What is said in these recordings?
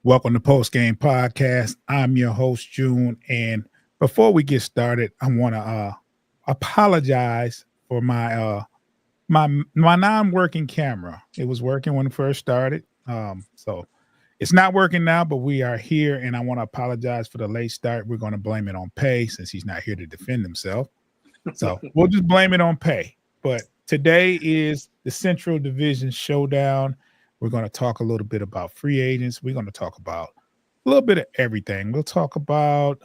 Welcome to Postgame Podcast. I'm your host, June. And before we get started, I want to apologize for my non-working camera. It was working when it first started. So it's not working now, but we are here, and I want to apologize for the late start. We're going to blame it on Pay since he's not here to defend himself. So we'll just blame it on Pay. But today is the Central Division Showdown. We're going to talk a little bit about free agents. We're going to talk about a little bit of everything. We'll talk about,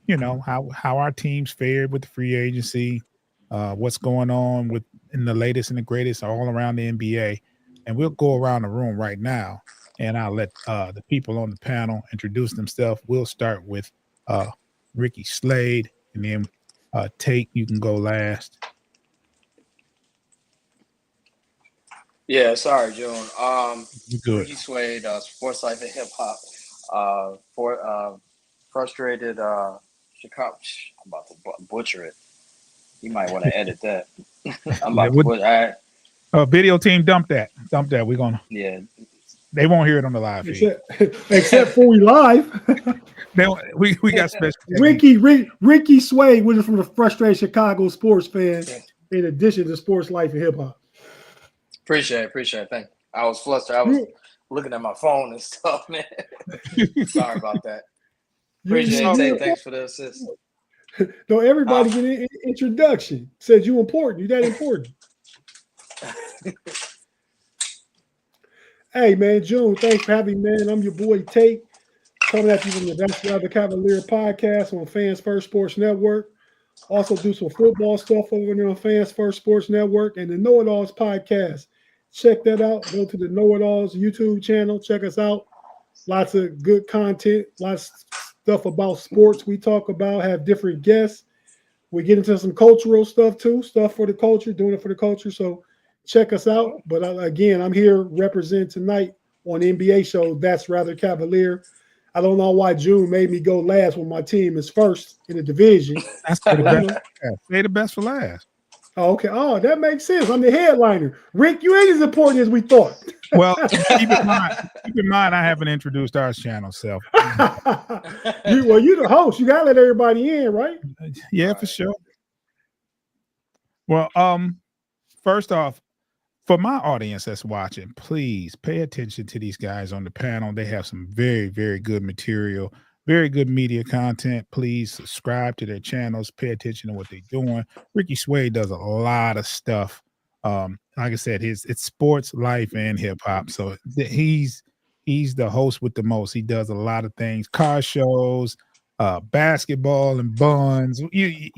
how our teams fared with the free agency, what's going on with in the latest and the greatest all around the NBA. And we'll go around the room right now, and I'll let the people on the panel introduce themselves. We'll start with Ricky Slade, and then Tate, you can go last. Yeah, sorry, June. You good? Ricky Suede, Sports Life and Hip Hop. Frustrated Chicago. I'm about to butcher it. You might want to edit that. I'm about to butcher. Video team, dump that. We're gonna. Yeah. They won't hear it on the live feed. Except for we live. we got special. Ricky Sway, which is from the Frustrated Chicago sports fan, in addition to Sports Life and Hip Hop. Appreciate it. Thank you. I was flustered. I was looking at my phone and stuff, man. Sorry about that. Appreciate it. Thanks for the assist. Don't everybody get an introduction. Said you important. You that important. Hey, man, June, thanks for having me, man. I'm your boy Tate, coming at you from the That's Why the Cavalier podcast on Fans First Sports Network. Also do some football stuff over there on Fans First Sports Network and the Know It Alls podcast. Check that out. Go to the Know It Alls YouTube channel. Check us out. Lots of good content. Lots of stuff about sports we talk about. Have different guests. We get into some cultural stuff too. Stuff for the culture. Doing it for the culture. So check us out. But again, I'm here representing tonight on the NBA show. That's Rather Cavalier. I don't know why June made me go last when my team is first in the division. That's for the best. Say the best for last. Oh, okay. Oh, that makes sense. I'm the headliner. Rick, you ain't as important as we thought. Well, keep in mind, I haven't introduced our channel self. You're the host. You gotta let everybody in, right? Yeah, for sure. Well, first off, for my audience that's watching, please pay attention to these guys on the panel. They have some very, very good material, very good media content. Please subscribe to their channels. Pay attention to what they're doing. Ricky Sway does a lot of stuff. Like I said, it's sports, life, and hip hop. So he's the host with the most. He does a lot of things: car shows, basketball and buns. You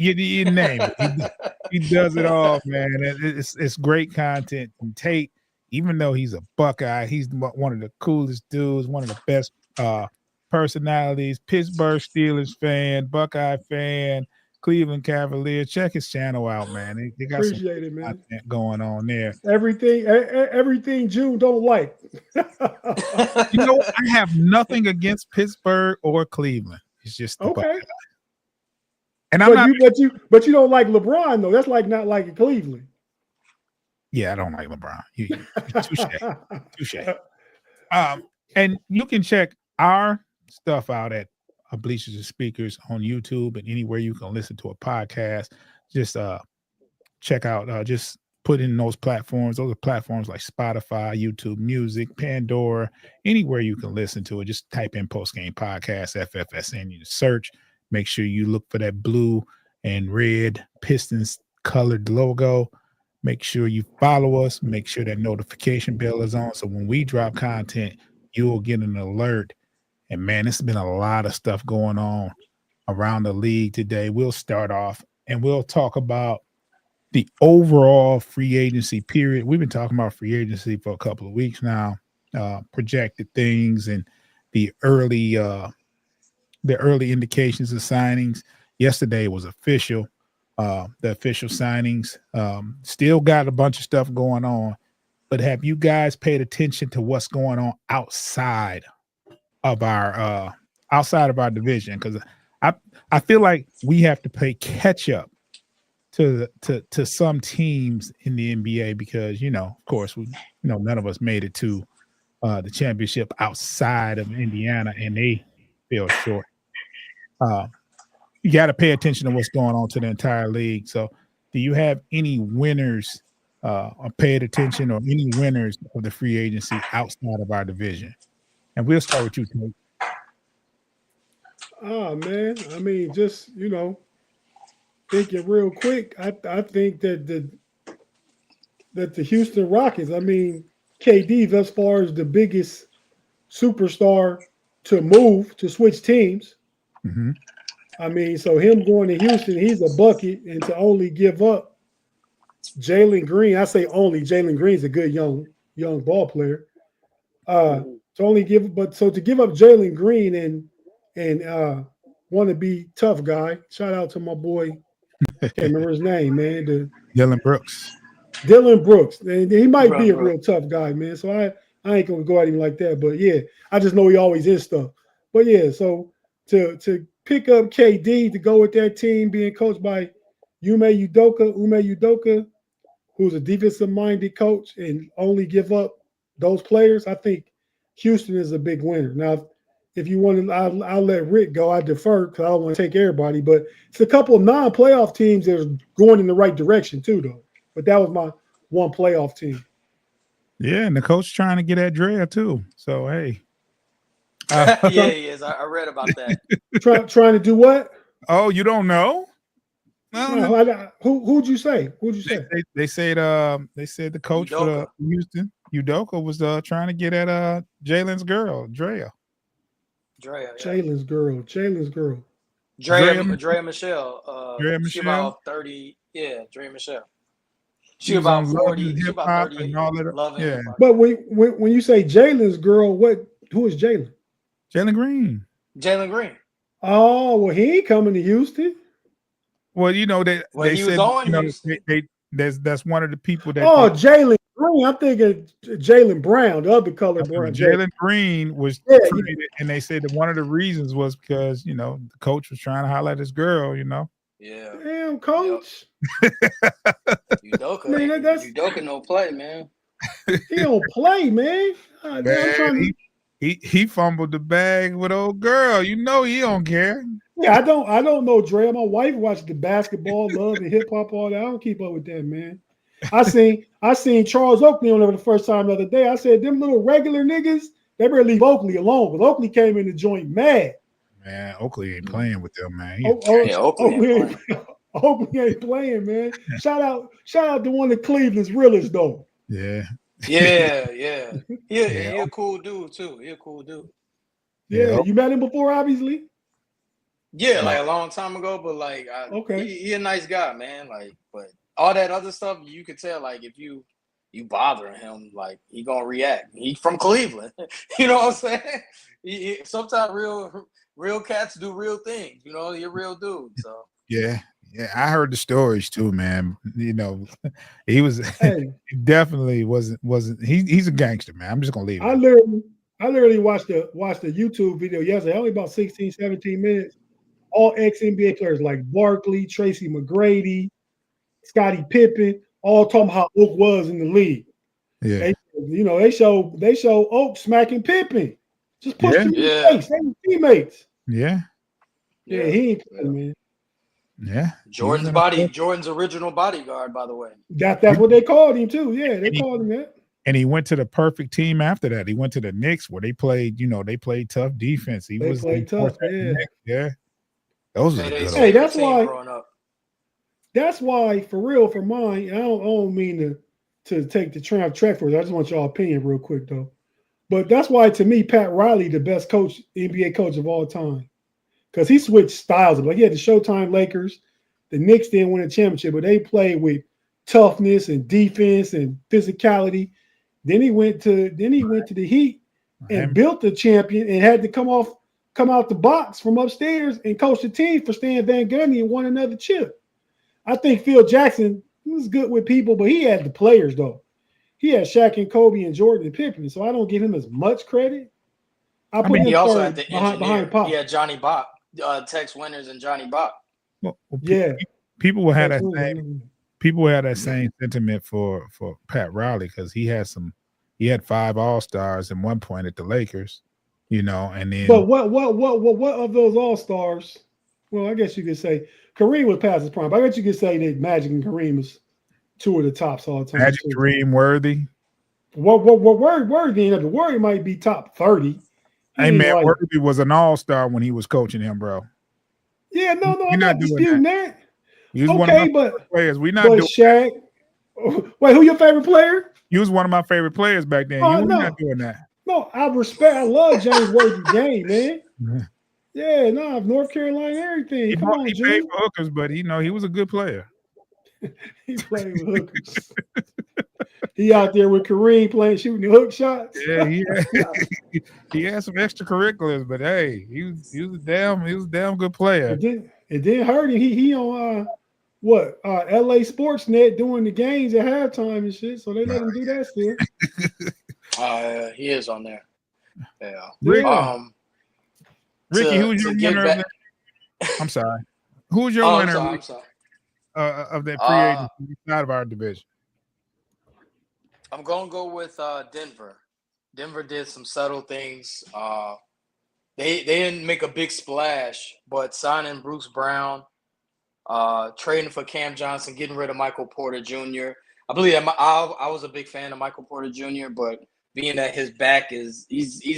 name it. He does it all, man. It's great content. And Tate, even though he's a Buckeye, he's one of the coolest dudes, one of the best personalities. Pittsburgh Steelers fan, Buckeye fan, Cleveland Cavalier. Check his channel out, man. They got Appreciate some it, man. content going on there. Everything June don't like. I have nothing against Pittsburgh or Cleveland. It's just the okay. Buckeye. And but you don't like LeBron though. That's like not liking Cleveland. Yeah, I don't like LeBron. Touche. And you can check our stuff out at Bleachers and Speakers on YouTube and anywhere you can listen to a podcast. Just check out. Just put in those platforms. Those are platforms like Spotify, YouTube Music, Pandora. Anywhere you can listen to it. Just type in Postgame Podcast FFSN. You search. Make sure you look for that blue and red Pistons colored logo. Make sure you follow us. Make sure that notification bell is on. So when we drop content, you will get an alert. And man, it's been a lot of stuff going on around the league today. We'll start off and we'll talk about the overall free agency period. We've been talking about free agency for a couple of weeks now, projected things and the early indications of signings. Yesterday was official. The official signings. Still got a bunch of stuff going on, but have you guys paid attention to what's going on outside of our division? Because I feel like we have to play catch up to some teams in the NBA because of course none of us made it to the championship outside of Indiana, and they fell short. You got to pay attention to what's going on to the entire league. So, do you have any winners or paid attention, or any winners of the free agency outside of our division? And we'll start with you, Tate. Oh man, I mean, just thinking real quick. I think that the Houston Rockets. I mean, KD thus far is the biggest superstar to switch teams. Mm-hmm. I mean, so him going to Houston, he's a bucket, and to only give up Jalen Green. I say only Jalen Green's a good young ball player. To give up Jalen Green and want to be tough guy. Shout out to my boy. Can't remember his name, man. Dylan Brooks. Dylan Brooks. And he might be a real tough guy, man. So I ain't gonna go at him like that. But yeah, I just know he always is stuff. But yeah, so to pick up KD to go with that team being coached by Ume Udoka, who's a defensive-minded coach, and only give up those players, I think Houston is a big winner. Now, if you want to, I'll let Rick go. I defer because I don't want to take everybody. But it's a couple of non-playoff teams that are going in the right direction too, though. But that was my one playoff team. Yeah, and the coach trying to get at Drea too. So, hey. Yeah, he is. I read about that. Trying to do what? Oh, you don't know? Who'd you say? They said the coach for Houston, Udoka, was trying to get at Jalen's girl, Drea. Jalen's girl. Drea Michelle. Drea She Michelle? about 30. Yeah, Drea Michelle. She about 40. She about 38. And all that. Loving yeah. But when you say Jalen's girl, who is Jalen? Jalen Green. Jalen Green. Oh, well, he ain't coming to Houston. Well, they he said was on that's one of the people that. Oh, Jalen Green. I'm thinking Jalen Brown, the other color Brown. Jalen Green was traded, and they said that one of the reasons was because the coach was trying to highlight his girl. Yeah. Damn, coach. Udoka. Man, Udoka no play, man. He don't play, man. Man, he fumbled the bag with old girl. He don't care. Yeah, I don't know Dre. My wife watched the basketball, love and hip hop, all that. I don't keep up with that, man. I seen Charles Oakley on there for the first time the other day. I said, them little regular niggas, they better leave Oakley alone. Because Oakley came in the joint mad. Man, Oakley ain't playing with them, man. Oakley ain't playing, man. Shout out to one of Cleveland's realest though. Yeah. Yeah. He a cool dude too. He a cool dude. Yeah. You met him before, obviously? Yeah, like a long time ago, but like okay. He a nice guy, man. Like, but all that other stuff you could tell, like if you bothering him, like he gonna react. He from Cleveland. You know what I'm saying? Sometimes real cats do real things, He a real dude. So yeah, I heard the stories too, man. He was he definitely wasn't. He's a gangster, man. I'm just gonna leave it. I literally watched the YouTube video yesterday, only about 16, 17 minutes. All ex-NBA players like Barkley, Tracy McGrady, Scottie Pippen, all talking how Oak was in the league. Yeah, they show Oak smacking Pippen. Just push him in the face. They were teammates. Yeah, he ain't playing, man. Yeah, Jordan's original bodyguard, by the way. That's what they called him too. Yeah, they called him that. And he went to the perfect team after that. He went to the Knicks where they played, they played tough defense. They played tough, yeah. Those are good. Hey, that's why for real, for mine, I don't mean to take the track for it. I just want y'all opinion real quick though. But that's why to me, Pat Riley, the best coach, NBA coach of all time. Because he switched styles. Like he had the Showtime Lakers. The Knicks didn't win a championship, but they played with toughness and defense and physicality. Then he went to the Heat and built the champion and had to come out the box from upstairs and coach the team for Stan Van Gundy and won another chip. I think Phil Jackson was good with people, but he had the players though. He had Shaq and Kobe and Jordan and Pippen, so I don't give him as much credit. He also had the engineer. He had Johnny Bach, Tex Winters and Johnny Bach. Well, people will have that same sentiment for Pat Riley because he had some he had 5 All-Stars at one point at the Lakers, and then. But what of those All-Stars? Well, I guess you could say Kareem was past his prime. But I guess you could say that Magic and Kareem was 2 of the tops all the time. Magic, too. Kareem, Worthy. Worthy might be top 30. Hey man, Worthy was an all-star when he was coaching him, bro. Yeah, no, I'm not disputing that. He was one of my favorite players. We're not doing Shaq. Wait, who your favorite player? He was one of my favorite players back then. You were not doing that. No, I love James Worthy game, man. Yeah, no, North Carolina, everything. Come on, he played for hookers, but he was a good player. He played with hookers. He out there with Kareem shooting the hook shots. Yeah, he had some extracurriculars, but hey, he was a damn good player. It didn't hurt him. He on LA Sportsnet doing the games at halftime and shit. So they let him do that still. He is on there. Yeah. Ricky, who's your winner of that? I'm sorry. Who's your winner I'm sorry. Of that free agency out of our division? I'm going to go with Denver. Denver did some subtle things. They didn't make a big splash, but signing Bruce Brown, trading for Cam Johnson, getting rid of Michael Porter Jr. I believe I was a big fan of Michael Porter Jr., but being that his back he's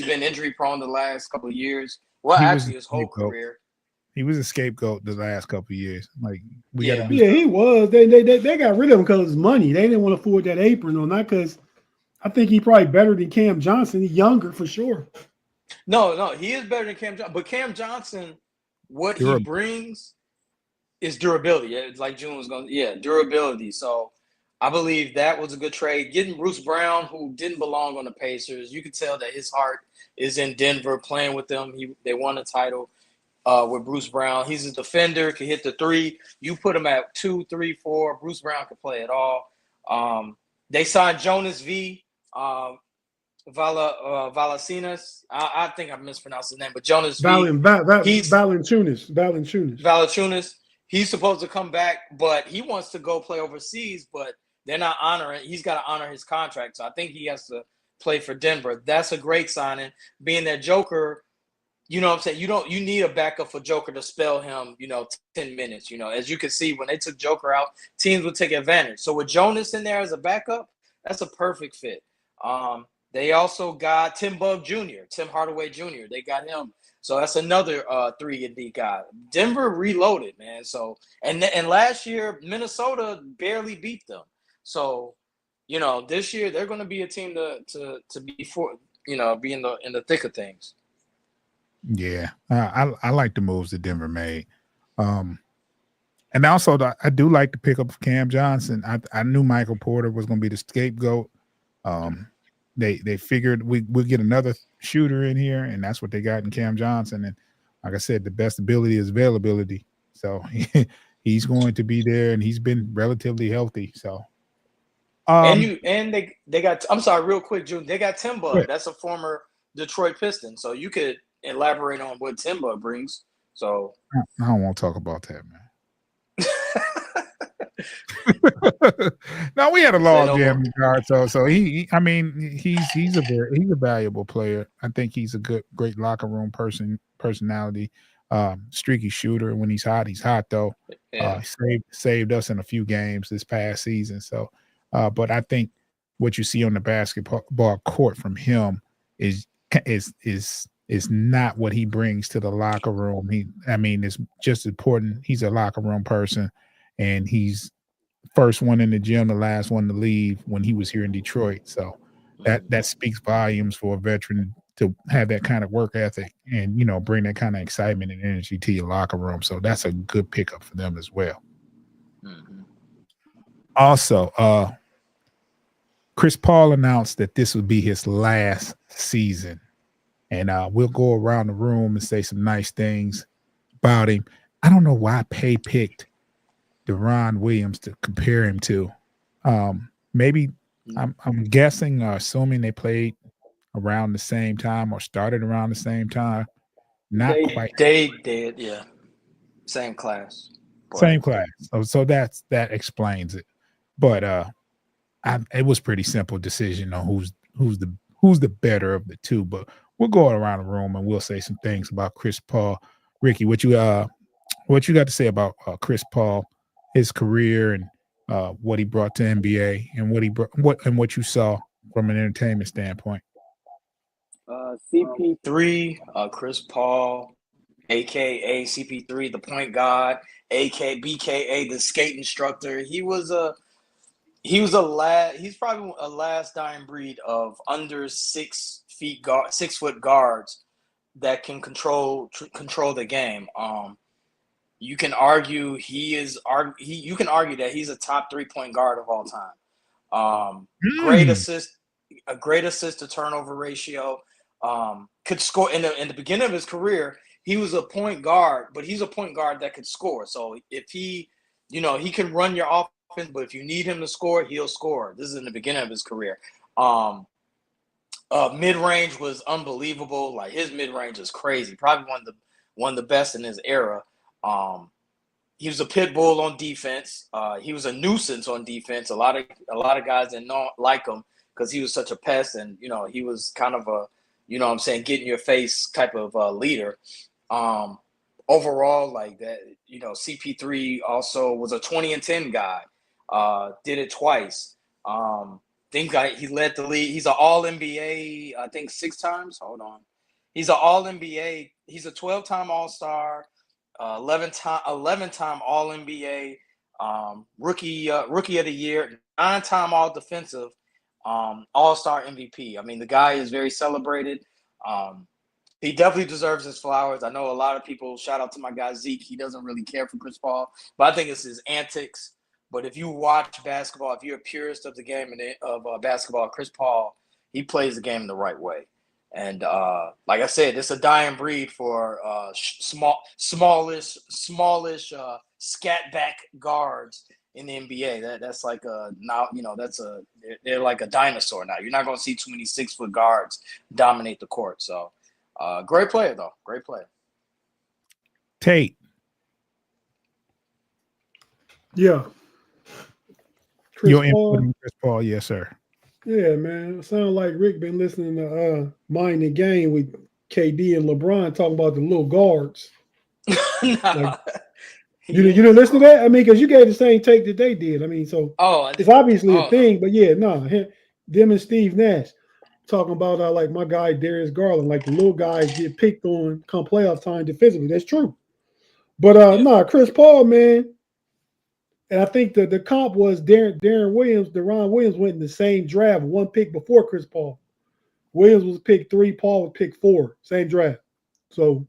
been injury prone the last couple of years. Well, actually his whole career. He was a scapegoat the last couple of years. Like he was. They got rid of him because of his money. They didn't want to afford that apron or not because I think he's probably better than Cam Johnson. He's younger for sure. No, he is better than Cam Johnson. But Cam Johnson, what he brings is durability. It's like June was going. Yeah, durability. So I believe that was a good trade. Getting Bruce Brown, who didn't belong on the Pacers, you could tell that his heart is in Denver, playing with them. They won a title. With Bruce Brown. He's a defender, can hit the three. You put him at 2, 3, 4. Bruce Brown can play it all. They signed Jonas V. Valanciunas. I think I mispronounced his name, but Jonas V. Valanciunas. He's supposed to come back, but he wants to go play overseas, but they're not honoring. He's got to honor his contract, so I think he has to play for Denver. That's a great signing. Being that Joker, you know what I'm saying? You need a backup for Joker to spell him, 10 minutes. As you can see, when they took Joker out, teams would take advantage. So with Jonas in there as a backup, that's a perfect fit. They also got Tim Hardaway Jr. They got him. So that's another 3-and-D guy. Denver reloaded, man. So and last year Minnesota barely beat them. So, this year they're going to be a team to be for, be in the thick of things. Yeah, I like the moves that Denver made, and also I do like the pickup of Cam Johnson. I knew Michael Porter was going to be the scapegoat. They figured we'll get another shooter in here, and that's what they got in Cam Johnson. And like I said, the best ability is availability. So he's going to be there, and he's been relatively healthy. So, and they got. I'm sorry, real quick, June. They got Tim Bud. That's a former Detroit Piston. So you could elaborate on what Tim Bud brings. So I don't want to talk about that, man. No, we had a log jam guard, so he's a valuable player. I think he's a great locker room personality, streaky shooter. When he's hot though. Yeah. Saved us in a few games this past season. So, but I think what you see on the basketball court from him is not what he brings to the locker room. It's just important. He's a locker room person, and he's first one in the gym, the last one to leave when he was here in Detroit. So that speaks volumes for a veteran to have that kind of work ethic and, bring that kind of excitement and energy to your locker room. So that's a good pickup for them as well. Mm-hmm. Also, Chris Paul announced that this would be his last season. And we'll go around the room and say some nice things about him. I don't know why Pay picked Deron Williams to compare him to. Maybe I'm guessing or assuming they played around the same time or started around the same time. They did, yeah. Same class. Same class. So that explains it. But it was pretty simple decision on who's the better of the two. But we'll go around the room and we'll say some things about Chris Paul. Ricky, what you got to say about Chris Paul, his career, and what he brought to NBA, and what you saw from an entertainment standpoint? CP3, Chris Paul, aka CP3, the point guard, BKA, the skate instructor. He's probably a last dying breed of under 6 foot guards that can control the game. You can argue you can argue that he's a top 3-point guard of all time. Great assist to turnover ratio. Could score in the beginning of his career. He was a point guard, but he's a point guard that could score. So if he can run your offense, but if you need him to score, he'll score. This is in the beginning of his career. Mid-range was unbelievable. Like, his mid-range is crazy. Probably one of the best in his era. He was a pit bull on defense. He was a nuisance on defense. A lot of guys didn't like him because he was such a pest, and he was kind of a get in your face type of leader. Overall, like that, CP3 also was a 20-10 guy. Did it twice. He led the league. He's an All-NBA, I think 6 times. Hold on. He's an All-NBA. He's a 12-time All-Star, 11-time All-NBA, rookie of the year, 9-time All-Defensive, All-Star MVP. I mean, the guy is very celebrated. He definitely deserves his flowers. I know a lot of people, shout out to my guy Zeke, he doesn't really care for Chris Paul, but I think it's his antics. But if you watch basketball, if you're a purist of the game of basketball, Chris Paul, he plays the game the right way. And like I said, it's a dying breed for smallish scat back guards in the NBA. That's like they're like a dinosaur now. You're not going to see too many 6-foot guards dominate the court. So great player though, great player. Tate. Yeah. Your input on Chris Paul, yes, sir. Yeah, man. It sounds like Rick been listening to Mind the Game with KD and LeBron talking about the little guards. Like, you didn't listen to that? I mean, because you gave the same take that they did. I mean, so it's obviously a thing, but yeah, them and Steve Nash talking about like my guy Darius Garland, like the little guys get picked on come playoff time defensively. That's true. But Chris Paul, man. And I think the comp was Deron Williams went in the same draft, 1 pick before Chris Paul. Williams was pick 3, Paul was pick 4, same draft. So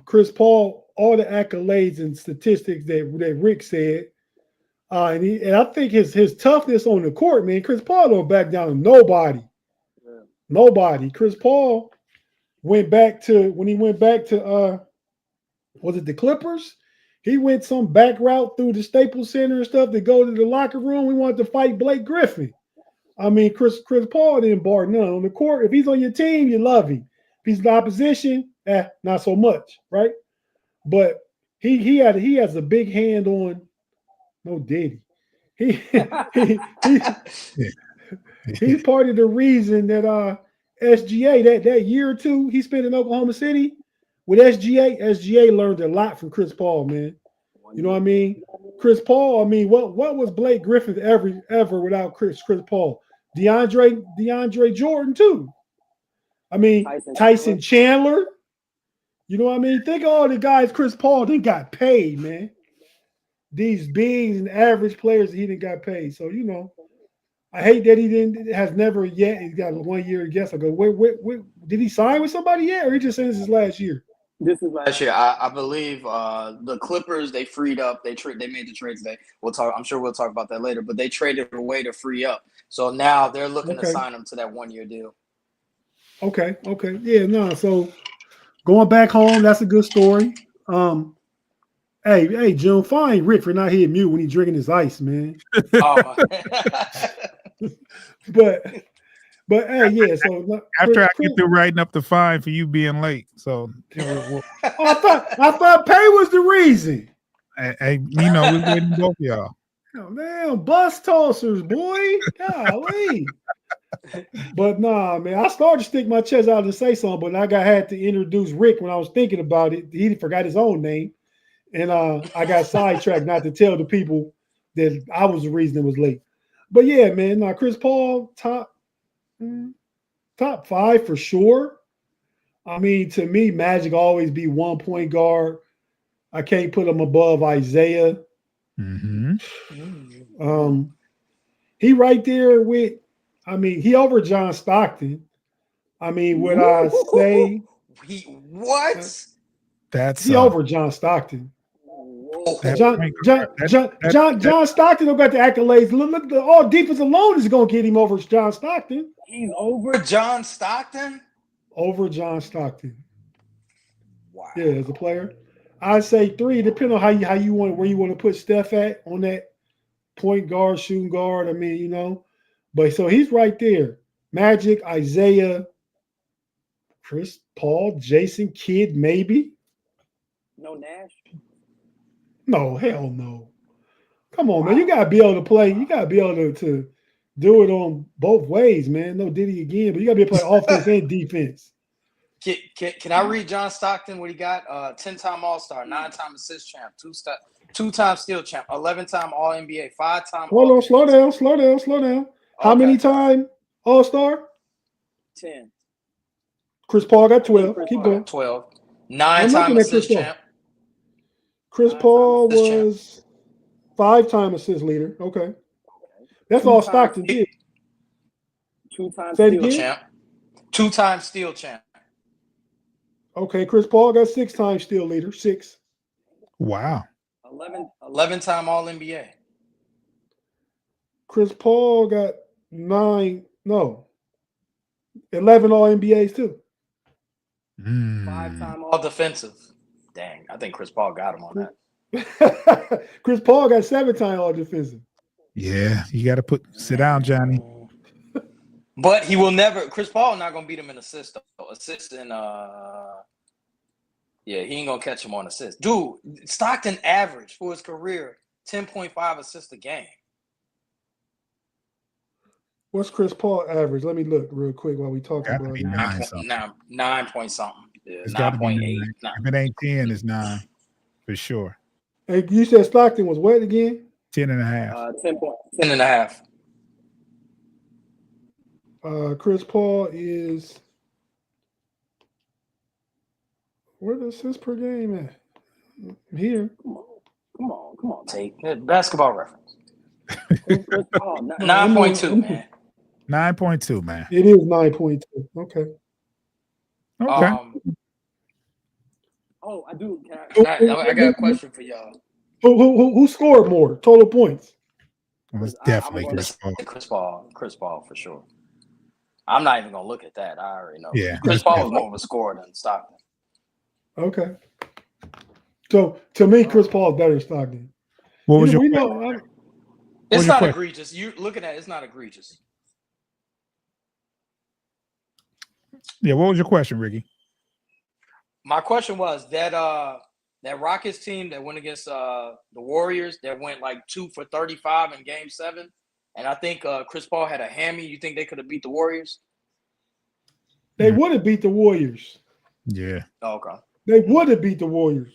Chris Paul, all the accolades and statistics that Rick said, and I think his toughness on the court, man, Chris Paul don't back down to nobody. Yeah. Nobody. Chris Paul when he went back to was it the Clippers? He went some back route through the Staples Center and stuff to go to the locker room. We wanted to fight Blake Griffin. I mean, Chris Paul didn't bar none. On the court, if he's on your team, you love him. If he's in the opposition, not so much, right? But he has a big hand on no Diddy. He's part of the reason that SGA that year or two he spent in Oklahoma City. With SGA learned a lot from Chris Paul, man. You know what I mean? Chris Paul, I mean, what was Blake Griffin ever without Chris Paul? DeAndre Jordan, too. I mean, Tyson Chandler. You know what I mean? Think of all the guys Chris Paul didn't got paid, man. These bigs and average players that he didn't got paid. So, I hate that has never yet. He's got 1 year, I guess. I go, wait, did he sign with somebody yet? Or he just saying this is last year? This is last year. I believe the Clippers, they freed up. They made the trade today. I'm sure we'll talk about that later. But they traded away to free up. So now they're looking to sign him to that 1 year deal. Okay. Yeah, no. So going back home, that's a good story. Hey, June, fine Rick for not hitting mute when he's drinking his ice, man. But hey, yeah. So after I get through writing up the fine for you being late, so I thought pay was the reason. Hey, we're waiting both y'all. Oh, damn, bus tossers, boy. Golly. But nah, man, I started to stick my chest out and say something, but had to introduce Rick when I was thinking about it. He forgot his own name, and I got sidetracked not to tell the people that I was the reason it was late. But yeah, man, Chris Paul top 5 for sure. I mean, to me, Magic always be 1 point guard. I can't put him above Isaiah. He right there with. I mean, he over John Stockton. I mean, would I say what? That's he over John Stockton? That John Stockton don't got the accolades. Look, all defense alone is going to get him over John Stockton. He's over John Stockton? Over John Stockton. Wow. Yeah, as a player. I'd say 3, depending on how you want, where you want to put Steph at on that point guard, shooting guard. I mean, you know. But so he's right there. Magic, Isaiah, Chris Paul, Jason Kidd, maybe. No Nash? No, hell no. Come on, man. You gotta be able to play. You gotta be able to do it on both ways, man. No Diddy again, but you gotta be able to play offense and defense. Can I read John Stockton? What he got? 10-time All-Star, 9-time assist champ, 2-time steal champ, 11-time All-NBA, 5-time. Hold on, slow down. How many time All-Star? 10. Chris Paul got 12. Keep going. 12. 9-time assist champ. Chris Paul was 5-time assist leader. Okay. That's all Stockton did. 2-time steal champ. 2-time steal champ. Okay, Chris Paul got 6-time steal leader. 6. Wow. 11-time All-NBA. Chris Paul got 11 All-NBAs too. 5-time All-Defensive. Dang, I think Chris Paul got him on that. Chris Paul got 7-time All-Defensive. Yeah, you got to sit down, Johnny. But he will never. Chris Paul not gonna beat him in assists. Though. Assists and yeah, he ain't gonna catch him on assists. Dude, Stockton averaged for his career 10.5 assists a game. What's Chris Paul average? Let me look real quick while we talk about it. 9 point something. Yeah, it's got to be 9. If it ain't 10, it's 9 for sure. Hey, you said Stockton was what again? 10.5. 10.5. Chris Paul is. Where does this per game at? Here. Come on, Tate. Basketball Reference. 9.2, man. 9.2, man. It is 9.2. Okay. I do. I got a question for y'all. Who scored more total points? It was definitely Chris Paul. Chris Paul for sure. I'm not even gonna look at that. I already know. Yeah, Chris Paul was more of a scorer than Stockton. Okay. So to me, Chris Paul is better than Stockton. What was your question? It's not egregious. You looking at it's not egregious. Yeah, what was your question, Ricky? My question was that Rockets team that went against the Warriors that went like 2 for 35 in Game 7, and I think Chris Paul had a hammy. You think they could have beat the Warriors? They would have beat the Warriors. Yeah. Oh, okay. They would have beat the Warriors.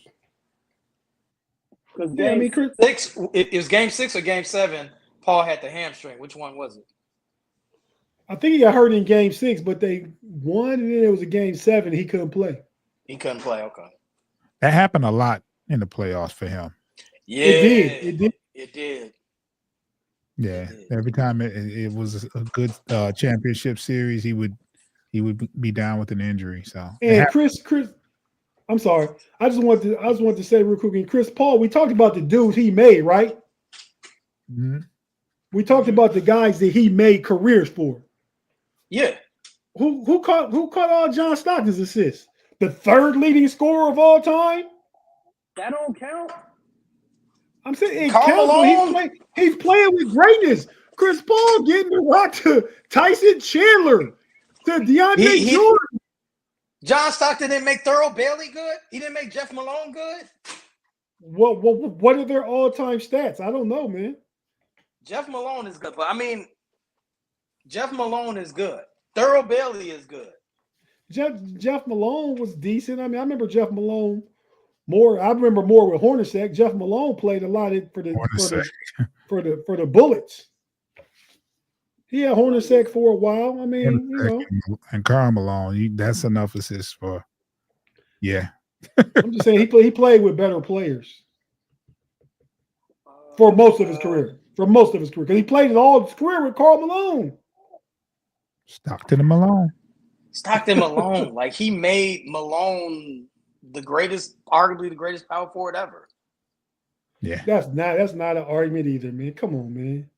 Because Game 6, it was Game 6 or Game 7. Paul had the hamstring. Which one was it? I think he got hurt in Game 6, but they won, and then it was a Game 7. He couldn't play. He couldn't play. Okay. That happened a lot in the playoffs for him. Yeah, it did. Yeah, every time it was a good championship series, he would be down with an injury. So and Chris, I'm sorry, I just want to say real quick. And Chris Paul, we talked about the dudes he made, right? Mm-hmm. We talked about the guys that he made careers for. Yeah. Who caught all John Stockton's assists? The 3rd leading scorer of all time? That don't count. I'm saying it counts. He's playing with greatness. Chris Paul getting the rock to Tyson Chandler, to DeAndre Jordan. John Stockton didn't make Thurl Bailey good. He didn't make Jeff Malone good. What are their all-time stats? I don't know, man. Jeff Malone is good, but I mean, Jeff Malone is good. Thurl Bailey is good. Jeff Malone was decent. I mean, I remember Jeff Malone more. I remember more with Hornacek. Jeff Malone played a lot for the Bullets. He had Hornacek for a while. I mean, you know. And Karl Malone, that's enough assists for. Yeah. I'm just saying he played with better players for most of his career. Because he played all his career with Karl Malone. Stockton and Malone. Like he made Malone arguably the greatest power forward ever. Yeah. That's not an argument either, man. Come on, man.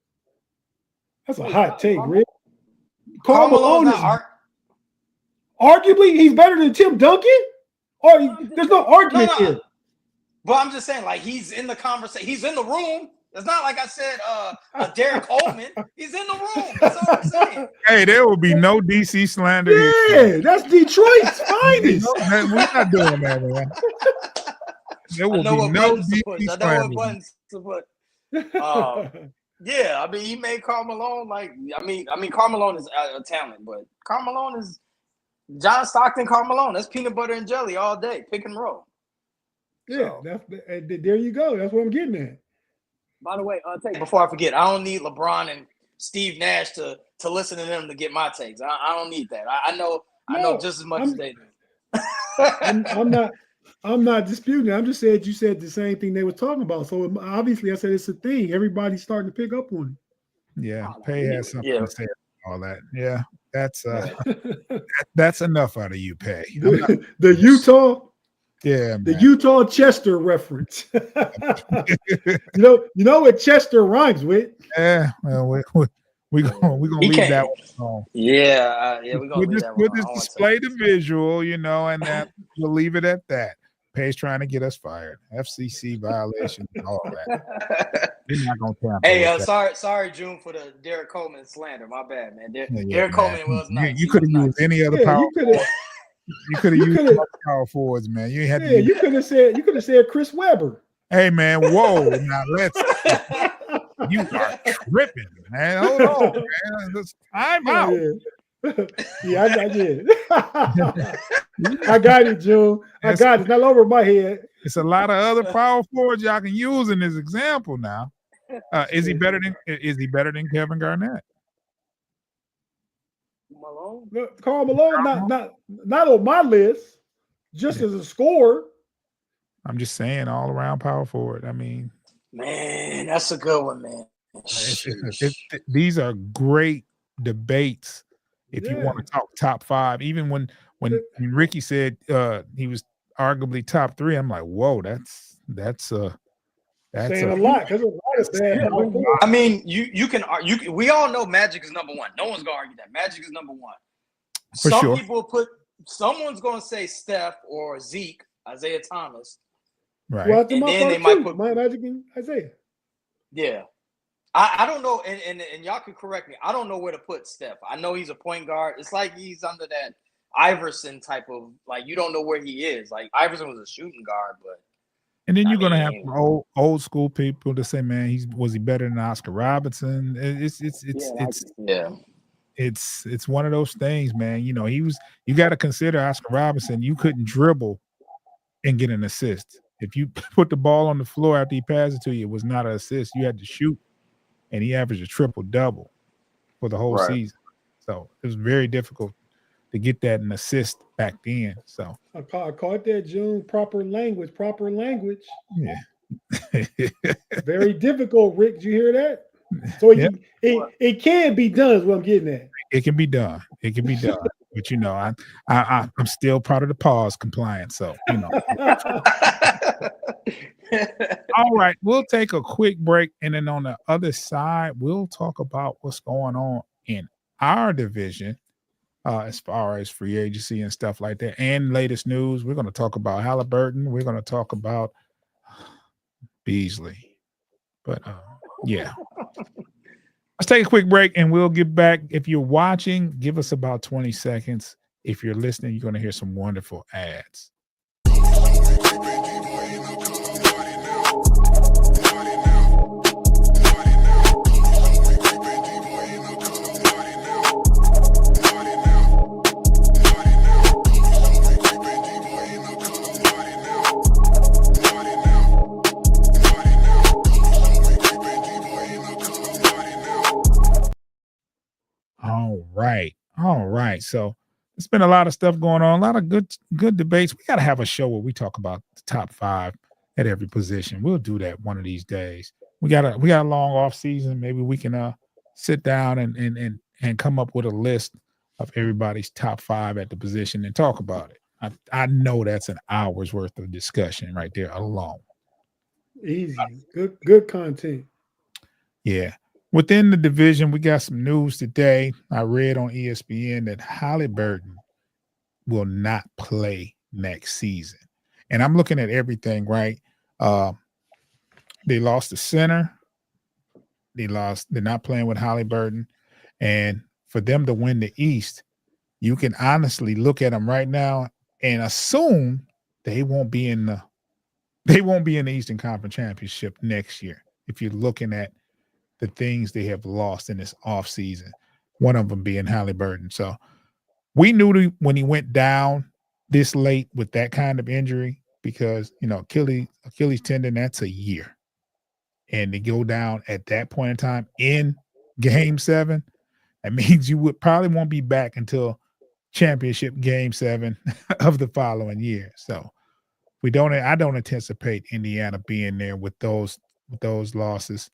That's a hot take, Rick. Karl Malone is arguably he's better than Tim Duncan? Or there's no argument here. But I'm just saying, like, he's in the conversation. He's in the room. It's not like I said Derek Coleman. He's in the room. That's all I'm saying. Hey, there will be no DC slander. Yeah, that's Detroit's finest. We're not doing that, man. There will be no DC slander. I know what buttons to put. Yeah, I mean, he made Karl Malone I mean, Karl Malone is a talent, but Karl Malone is John Stockton, Karl Malone. That's peanut butter and jelly all day, pick and roll. Yeah, there you go. That's what I'm getting at. By the way, before I forget, I don't need LeBron and Steve Nash to listen to them to get my takes. I don't need that. I know just as much as they do. I'm not disputing. I'm just saying you said the same thing they were talking about. So obviously, I said it's a thing. Everybody's starting to pick up on it. Yeah, Pay has something to say about all that. Yeah, that's enough out of you, Pay. The Utah. Yeah, man. The Utah Chester reference. you know what Chester rhymes with? Yeah, well, we're gonna leave that one alone. Yeah, we're gonna leave that one. We'll just display the visual, and that we'll leave it at that. Pay's trying to get us fired. FCC violation, all that. We're not gonna tamper. Hey, sorry, June, for the Derek Coleman slander. My bad, man. Derek Coleman was nice. You could have used any other power. You could have used power forwards, man. You had to. You could have said Chris Webber. Hey, man, whoa! Now you are tripping, man. Hold on, man. I'm out. Yeah, I did. I got it, June. I got it. Not over my head. It's a lot of other power forwards y'all can use in this example. Now, is he better than Kevin Garnett? Malone? Karl Malone, not on my list, just as a scorer. I'm just saying, all around power forward. I mean, man, that's a good one, man. These are great debates. If you want to talk top five, even when Ricky said he was arguably top three, I'm like, whoa, that's saying a lot because a lot of bad. I mean, you can we all know Magic is number one. No one's gonna argue that Magic is number one. Some people someone's gonna say Steph or Zeke, Isaiah Thomas, right? Well, and then they might put Magic and Isaiah. Yeah, I don't know, and y'all can correct me. I don't know where to put Steph. I know he's a point guard. It's like he's under that Iverson type of, like, you don't know where he is. Like, Iverson was a shooting guard, but. And then you're gonna have old school people to say, man, was he better than Oscar Robertson? It's one of those things, man. You got to consider Oscar Robertson. You couldn't dribble and get an assist. If you put the ball on the floor after he passed it to you, it was not an assist. You had to shoot, and he averaged a triple-double for the whole season. So it was very difficult to get that an assist back then. So I caught that, June. Proper language. Yeah. Very difficult, Rick. Did you hear that? So it can be done is what I'm getting at. It can be done. But I'm still part of the pause compliance. So All right, we'll take a quick break, and then on the other side, we'll talk about what's going on in our division as far as free agency and stuff like that, and latest news. We're going to talk about Halliburton. We're going to talk about Beasley. But yeah. Let's take a quick break, and we'll get back. If you're watching, give us about 20 seconds. If you're listening, you're going to hear some wonderful ads. right. All right. So it's been a lot of stuff going on, a lot of good debates. We got to have a show where we talk about the top 5 at every position. We'll do that one of these days. We got a long off season. Maybe we can sit down and come up with a list of everybody's top 5 at the position and talk about it. I know that's an hour's worth of discussion right there alone. Easy. Good content. Yeah. Within the division, we got some news today. I read on ESPN that Halliburton will not play next season. And I'm looking at everything, right? They lost the center. They're not playing with Halliburton. And for them to win the East, you can honestly look at them right now and assume they won't be in the Eastern Conference Championship next year. If you're looking at the things they have lost in this offseason, one of them being Halliburton. So we knew when he went down this late with that kind of injury, because, Achilles tendon, that's a year. And to go down at that point in time in Game 7, that means you probably won't be back until championship Game 7 of the following year. So I don't anticipate Indiana being there with those losses.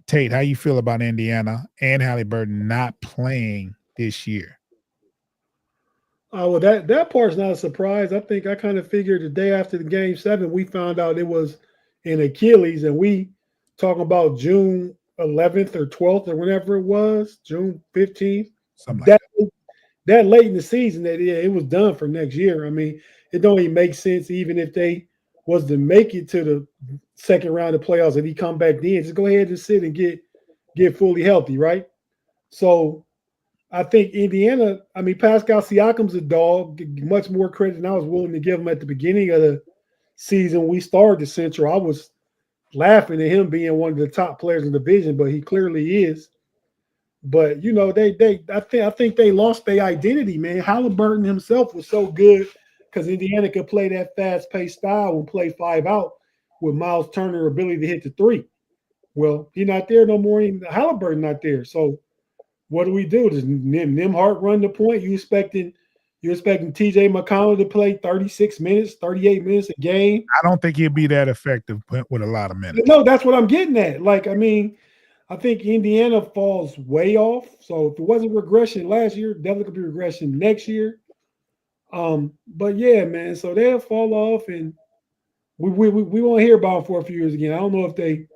Tate, how you feel about Indiana and Halliburton not playing this year? Well, that part's not a surprise. I think I kind of figured the day after the Game 7, we found out it was an Achilles, and we talking about June 11th or 12th or whenever it was, June 15th. Something like that late in the season, that it was done for next year. I mean, it don't even make sense, even if they was to make it to the second round of playoffs and he come back then, just go ahead and sit and get fully healthy, right? So I think Indiana, Pascal Siakam's a dog, much more credit than I was willing to give him at the beginning of the season. We started the Central. I was laughing at him being one of the top players in the division, but he clearly is. But I think they lost their identity, man. Halliburton himself was so good because Indiana could play that fast-paced style and play 5 out with Miles Turner's ability to hit the 3. Well, he's not there no more. Halliburton not there. So what do we do? Does Nembhard run the point? You expecting TJ McConnell to play 36 minutes, 38 minutes a game? I don't think he'll be that effective with a lot of minutes. No, that's what I'm getting at. I think Indiana falls way off. So if it wasn't regression last year, definitely could be regression next year. But yeah, man. So they'll fall off, and we won't hear about them for a few years again. I don't know if they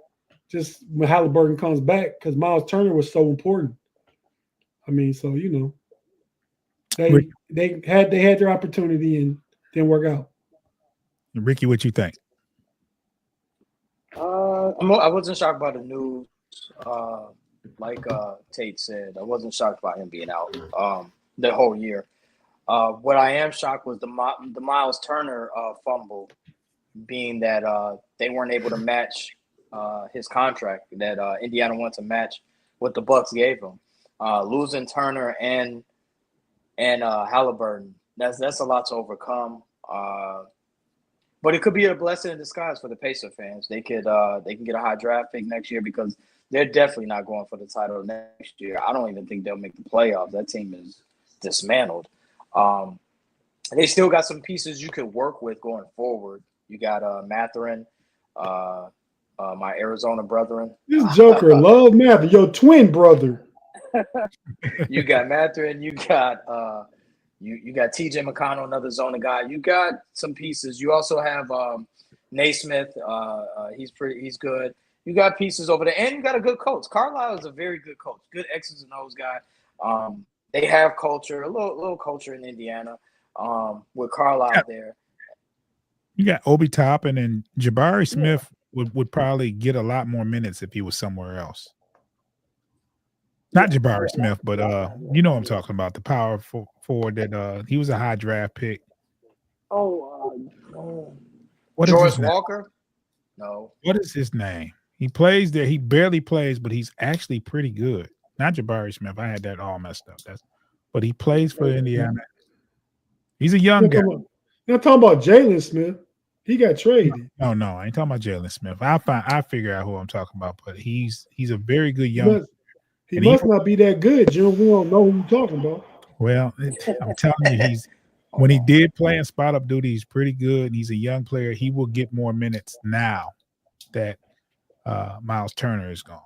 just when Halliburton comes back, because Miles Turner was so important. They had their opportunity and didn't work out. Ricky, what you think? I wasn't shocked by the news. Like Tate said, I wasn't shocked by him being out the whole year. What I am shocked was the Miles Turner fumble, being that they weren't able to match his contract that Indiana wanted to match what the Bucks gave him. Losing Turner and Halliburton, that's a lot to overcome. But it could be a blessing in disguise for the Pacer fans. They can get a high draft pick next year because they're definitely not going for the title next year. I don't even think they'll make the playoffs. That team is dismantled. They still got some pieces you could work with going forward. You got Mathurin, my Arizona brethren. This Joker love Mathurin, your twin brother. You got Mathurin. You got you got TJ McConnell, another zona guy. You got some pieces. You also have Naismith. He's good. You got pieces over there, and you got a good coach. Carlisle is a very good coach. Good X's and O's guy. They have culture, a little culture in Indiana with Carlisle there. You got Obi Toppin, and Jabari Smith would probably get a lot more minutes if he was somewhere else. Not Jabari Smith, but you know what I'm talking about, the power forward that he was a high draft pick. What George Walker? No. What is his name? He plays there. He barely plays, but he's actually pretty good. Not Jabari Smith. I had that all messed up. But he plays for Indiana. He's a young guy. You're not talking about Jalen Smith. He got traded. No, I ain't talking about Jalen Smith. I figure out who I'm talking about. But he's a very good young. He must not be that good, Jim. We don't know who you're talking about. Well, I'm telling you, when he did play in spot up duty, he's pretty good. And he's a young player. He will get more minutes now that Miles Turner is gone.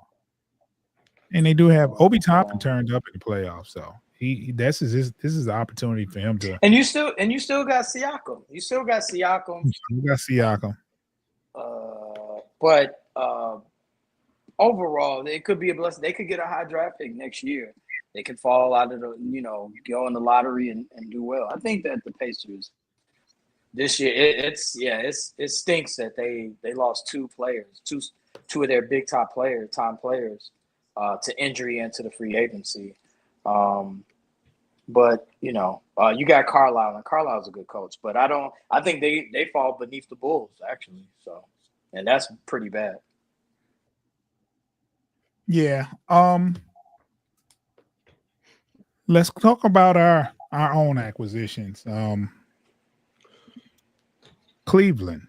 And they do have Obi Toppin turned up in the playoffs, so this is the opportunity for him to. And you still got Siakam. You still got Siakam. But overall, it could be a blessing. They could get a high draft pick next year. They could fall out of the, go in the lottery and do well. I think that the Pacers this year, it stinks that they lost two of their big time players to injury and to the free agency. But you got Carlisle, and Carlisle's a good coach. But I think they fall beneath the Bulls actually. So, and that's pretty bad. Yeah. Let's talk about our own acquisitions. Cleveland.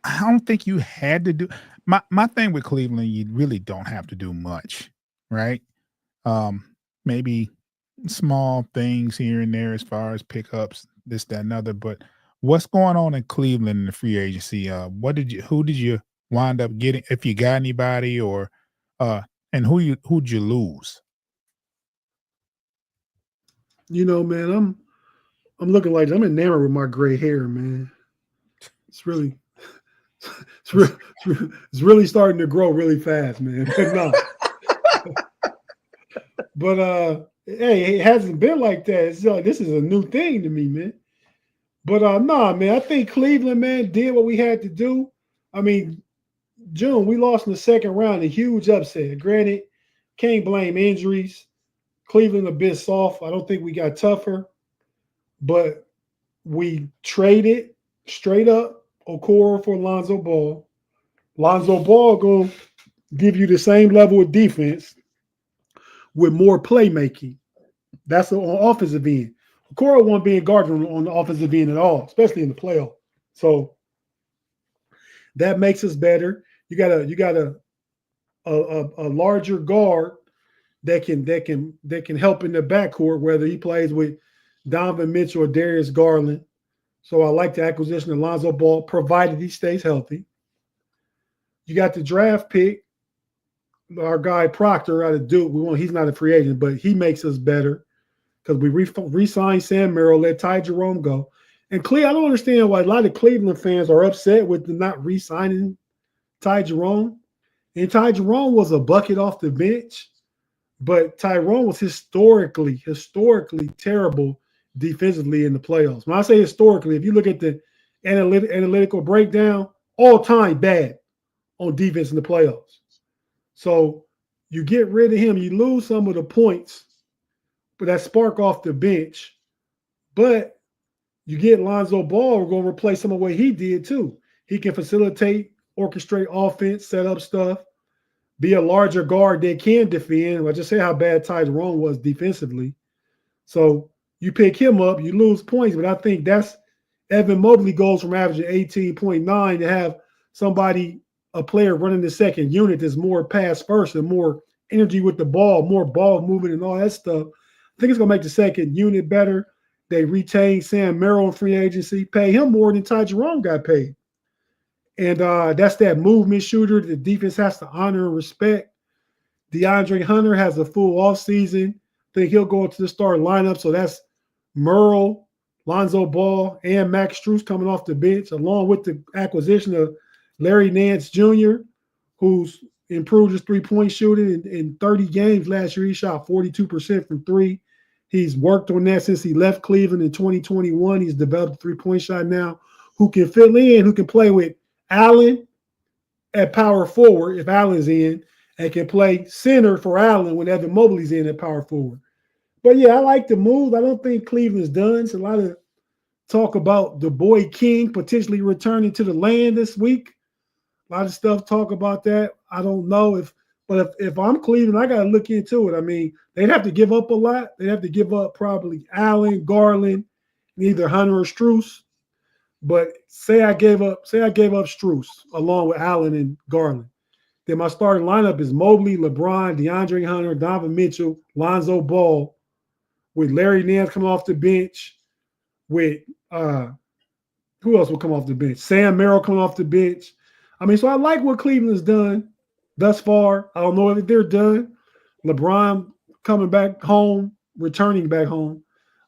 I don't think you had to do my thing with Cleveland. You really don't have to do much, right? Maybe small things here and there as far as pickups, this, that, and other. But what's going on in Cleveland in the free agency? Who did you wind up getting? If you got anybody, or and who'd you lose? Man, I'm looking like I'm enamored with my gray hair, man. It's really starting to grow really fast, man. But hey, it hasn't been like that. It's like this is a new thing to me, man. But man, I think Cleveland, man, did what we had to do. I mean, June, we lost in the second round, a huge upset. Granted, can't blame injuries. Cleveland a bit soft. I don't think we got tougher, but we traded straight up Okoro for Lonzo Ball. Lonzo Ball going to give you the same level of defense with more playmaking. That's on offensive end. Okoro won't be guarded on the offensive end at all, especially in the playoff. So that makes us better. You got a larger guard that can help in the backcourt, whether he plays with Donovan Mitchell or Darius Garland. So I like the acquisition of Lonzo Ball, provided he stays healthy. You got the draft pick, our guy Proctor out of Duke. He's not a free agent, but he makes us better because we re-signed Sam Merrill, let Ty Jerome go. And I don't understand why a lot of Cleveland fans are upset with the not re-signing Ty Jerome. And Ty Jerome was a bucket off the bench. But Tyrone was historically terrible defensively in the playoffs. When I say historically, if you look at the analytical breakdown, all time bad on defense in the playoffs. So you get rid of him, you lose some of the points, but that spark off the bench. But you get Lonzo Ball, we're going to replace some of what he did too. He can facilitate, orchestrate offense, set up stuff. Be a larger guard that can defend. I just say how bad Tyrone was defensively. So you pick him up, you lose points, but I think that's Evan Mobley goes from averaging 18.9 to have a player running the second unit that's more pass first and more energy with the ball, more ball movement and all that stuff. I think it's going to make the second unit better. They retain Sam Merrill in free agency, pay him more than Ty Jerome got paid. And that's that movement shooter the defense has to honor and respect. DeAndre Hunter has a full offseason. I think he'll go into the starting lineup. So that's Merle, Lonzo Ball, and Max Strus coming off the bench, along with the acquisition of Larry Nance Jr., who's improved his three-point shooting in 30 games last year. He shot 42% from three. He's worked on that since he left Cleveland in 2021. He's developed a three-point shot now who can fill in, who can play with Allen at power forward if Allen's in, and can play center for Allen when Evan Mobley's in at power forward. But yeah, I like the move. I don't think Cleveland's done. It's a lot of talk about the boy King potentially returning to the land this week. A lot of stuff talk about that. I don't know if I'm Cleveland, I got to look into it. I mean, they'd have to give up a lot. They'd have to give up probably Allen, Garland, and either Hunter or Strus. But say I gave up Strus along with Allen and Garland. Then my starting lineup is Mobley, LeBron, DeAndre Hunter, Donovan Mitchell, Lonzo Ball, with Larry Nance coming off the bench, with who else will come off the bench? Sam Merrill coming off the bench. I mean, so I like what Cleveland's done thus far. I don't know if they're done. LeBron coming back home, returning back home,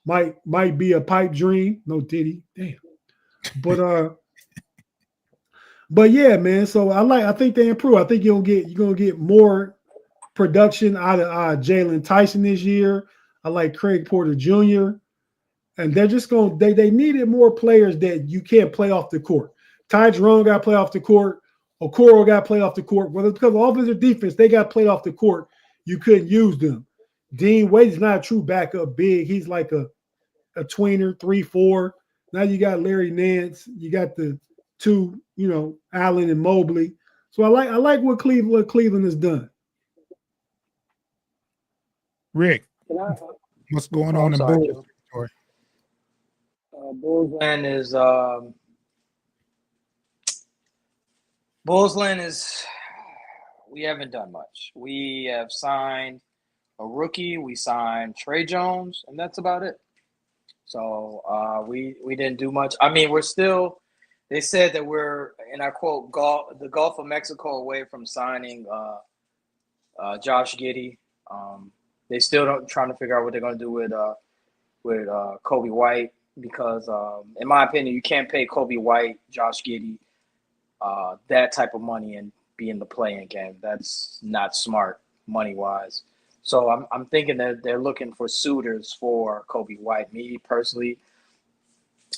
might be a pipe dream. No Diddy, damn. But yeah, man. So I think they improve. I think you're gonna get more production out of Jalen Tyson this year. I like Craig Porter Jr. And they're just going to they needed more players that you can't play off the court. Ty Jerome got to play off the court. Okoro got to play off the court. Whether it's because of offense or defense, they got played off the court. You couldn't use them. Dean Wade is not a true backup big. He's like a tweener, 3-4. Now you got Larry Nance. You got the two, Allen and Mobley. So I like what Cleveland has done. Rick, what's going on in Bulls? Bullsland is we haven't done much. We have signed a rookie. We signed Trey Jones, and that's about it. So we didn't do much. I mean, we're still. They said that we're, and I quote, the Gulf of Mexico away from signing Josh Giddey. They still don't trying to figure out what they're going to do with Kobe White because, in my opinion, you can't pay Kobe White, Josh Giddey, that type of money and be in the play-in game. That's not smart money-wise. So I'm thinking that they're looking for suitors for Kobe White. Me personally,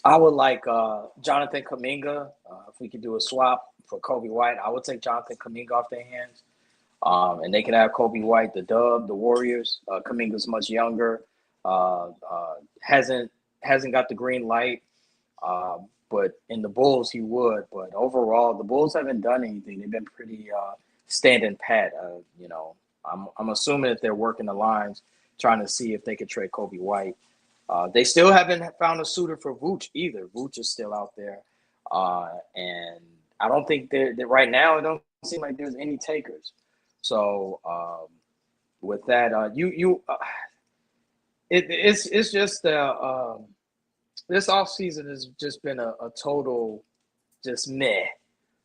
I would like Jonathan Kuminga. If we could do a swap for Kobe White, I would take Jonathan Kuminga off their hands. And they can have Kobe White, the Warriors. Kuminga's much younger. Hasn't got the green light. But in the Bulls, he would. But overall, the Bulls haven't done anything. They've been pretty standing pat. I'm assuming that they're working the lines, trying to see if they could trade Kobe White. They still haven't found a suitor for Vooch either. Vooch is still out there. And I don't think that right now, it don't seem like there's any takers. So with that, it's just this offseason has just been a total just meh.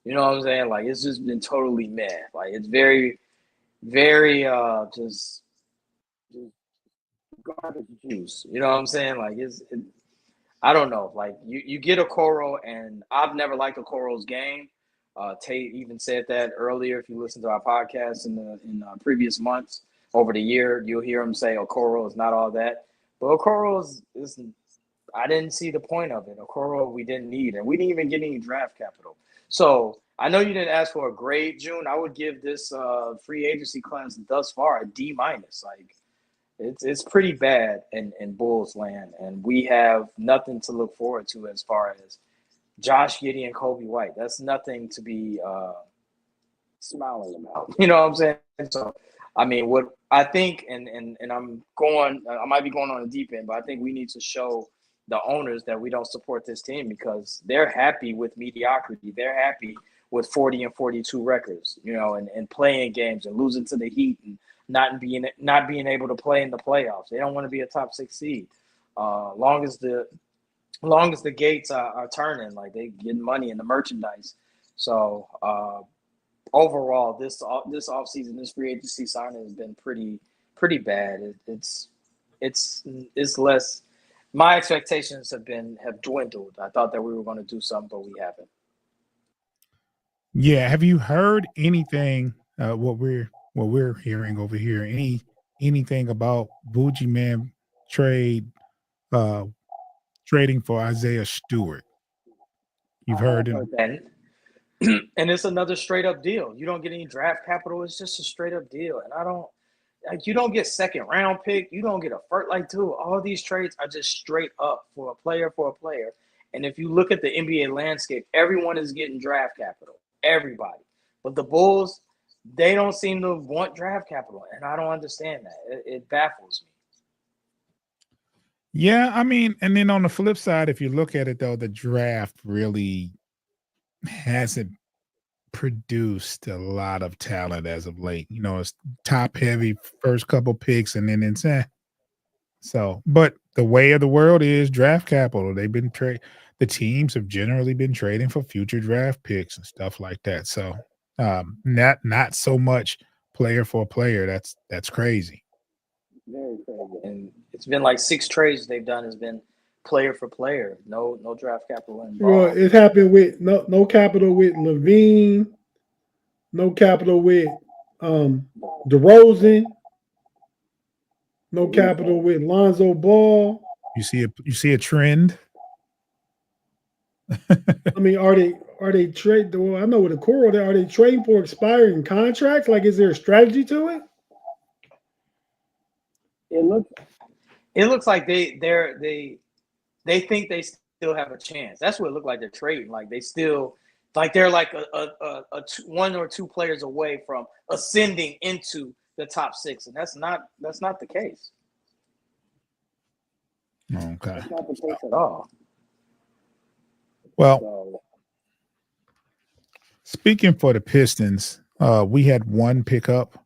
You know what I'm saying? Like it's just been totally meh. Like it's very, very just garbage juice. You know what I'm saying? Like I don't know. Like you get Okoro, and I've never liked Okoro's game. Tate even said that earlier. If you listen to our podcast in previous months over the year, you'll hear him say Okoro is not all that. But Okoro is I didn't see the point of it. Okoro we didn't need, and we didn't even get any draft capital. So I know you didn't ask for a grade, June. I would give this free agency class thus far a D-. Like it's pretty bad in Bulls land, and we have nothing to look forward to as far as Josh Giddey and Kobe White. That's nothing to be smiling about. You know what I'm saying? So, I mean, what I think, and I might be going on a deep end, but I think we need to show the owners that we don't support this team because they're happy with mediocrity. They're happy with 40 and 42 records, and playing games and losing to the Heat and not being able to play in the playoffs. They don't want to be a top 6 seed. Long as the gates are turning, like they getting money in the merchandise. So overall, this offseason, this free agency signing has been pretty bad. It's less. My expectations have dwindled. I thought that we were going to do something, but we haven't. Yeah, have you heard anything? What we're hearing over here? Anything about Bougie Man trading for Isaiah Stewart? You've heard that. And it's another straight up deal. You don't get any draft capital. It's just a straight up deal. And you don't get second round pick. You don't get a first. Like, dude, all these trades are just straight up for a player. And if you look at the NBA landscape, everyone is getting draft capital. Everybody. But the Bulls, they don't seem to want draft capital. And I don't understand that. It baffles me. Yeah, I mean, and then on the flip side, if you look at it, though, the draft really hasn't produced a lot of talent as of late. You know, it's top heavy first couple picks and then it's so, but the way of the world is draft capital. They've been the teams have generally been trading for future draft picks and stuff like that. So, not so much player for player. That's crazy. Very crazy. And it's been like 6 trades they've done has been player for player. No draft capital involved. Well, it happened with no capital with Levine, no capital with DeRozan, no capital with Lonzo Ball. You see a trend. I mean, are they trade? Well, I know with the core, are they trading for expiring contracts? Like, is there a strategy to it? It looks like they think they still have a chance. That's what it looked like they're trading. Like they still like they're like a 1 or 2 players away from ascending into the top 6, and that's not the case. Okay. That's not the case at all. Well, speaking for the Pistons, we had one pickup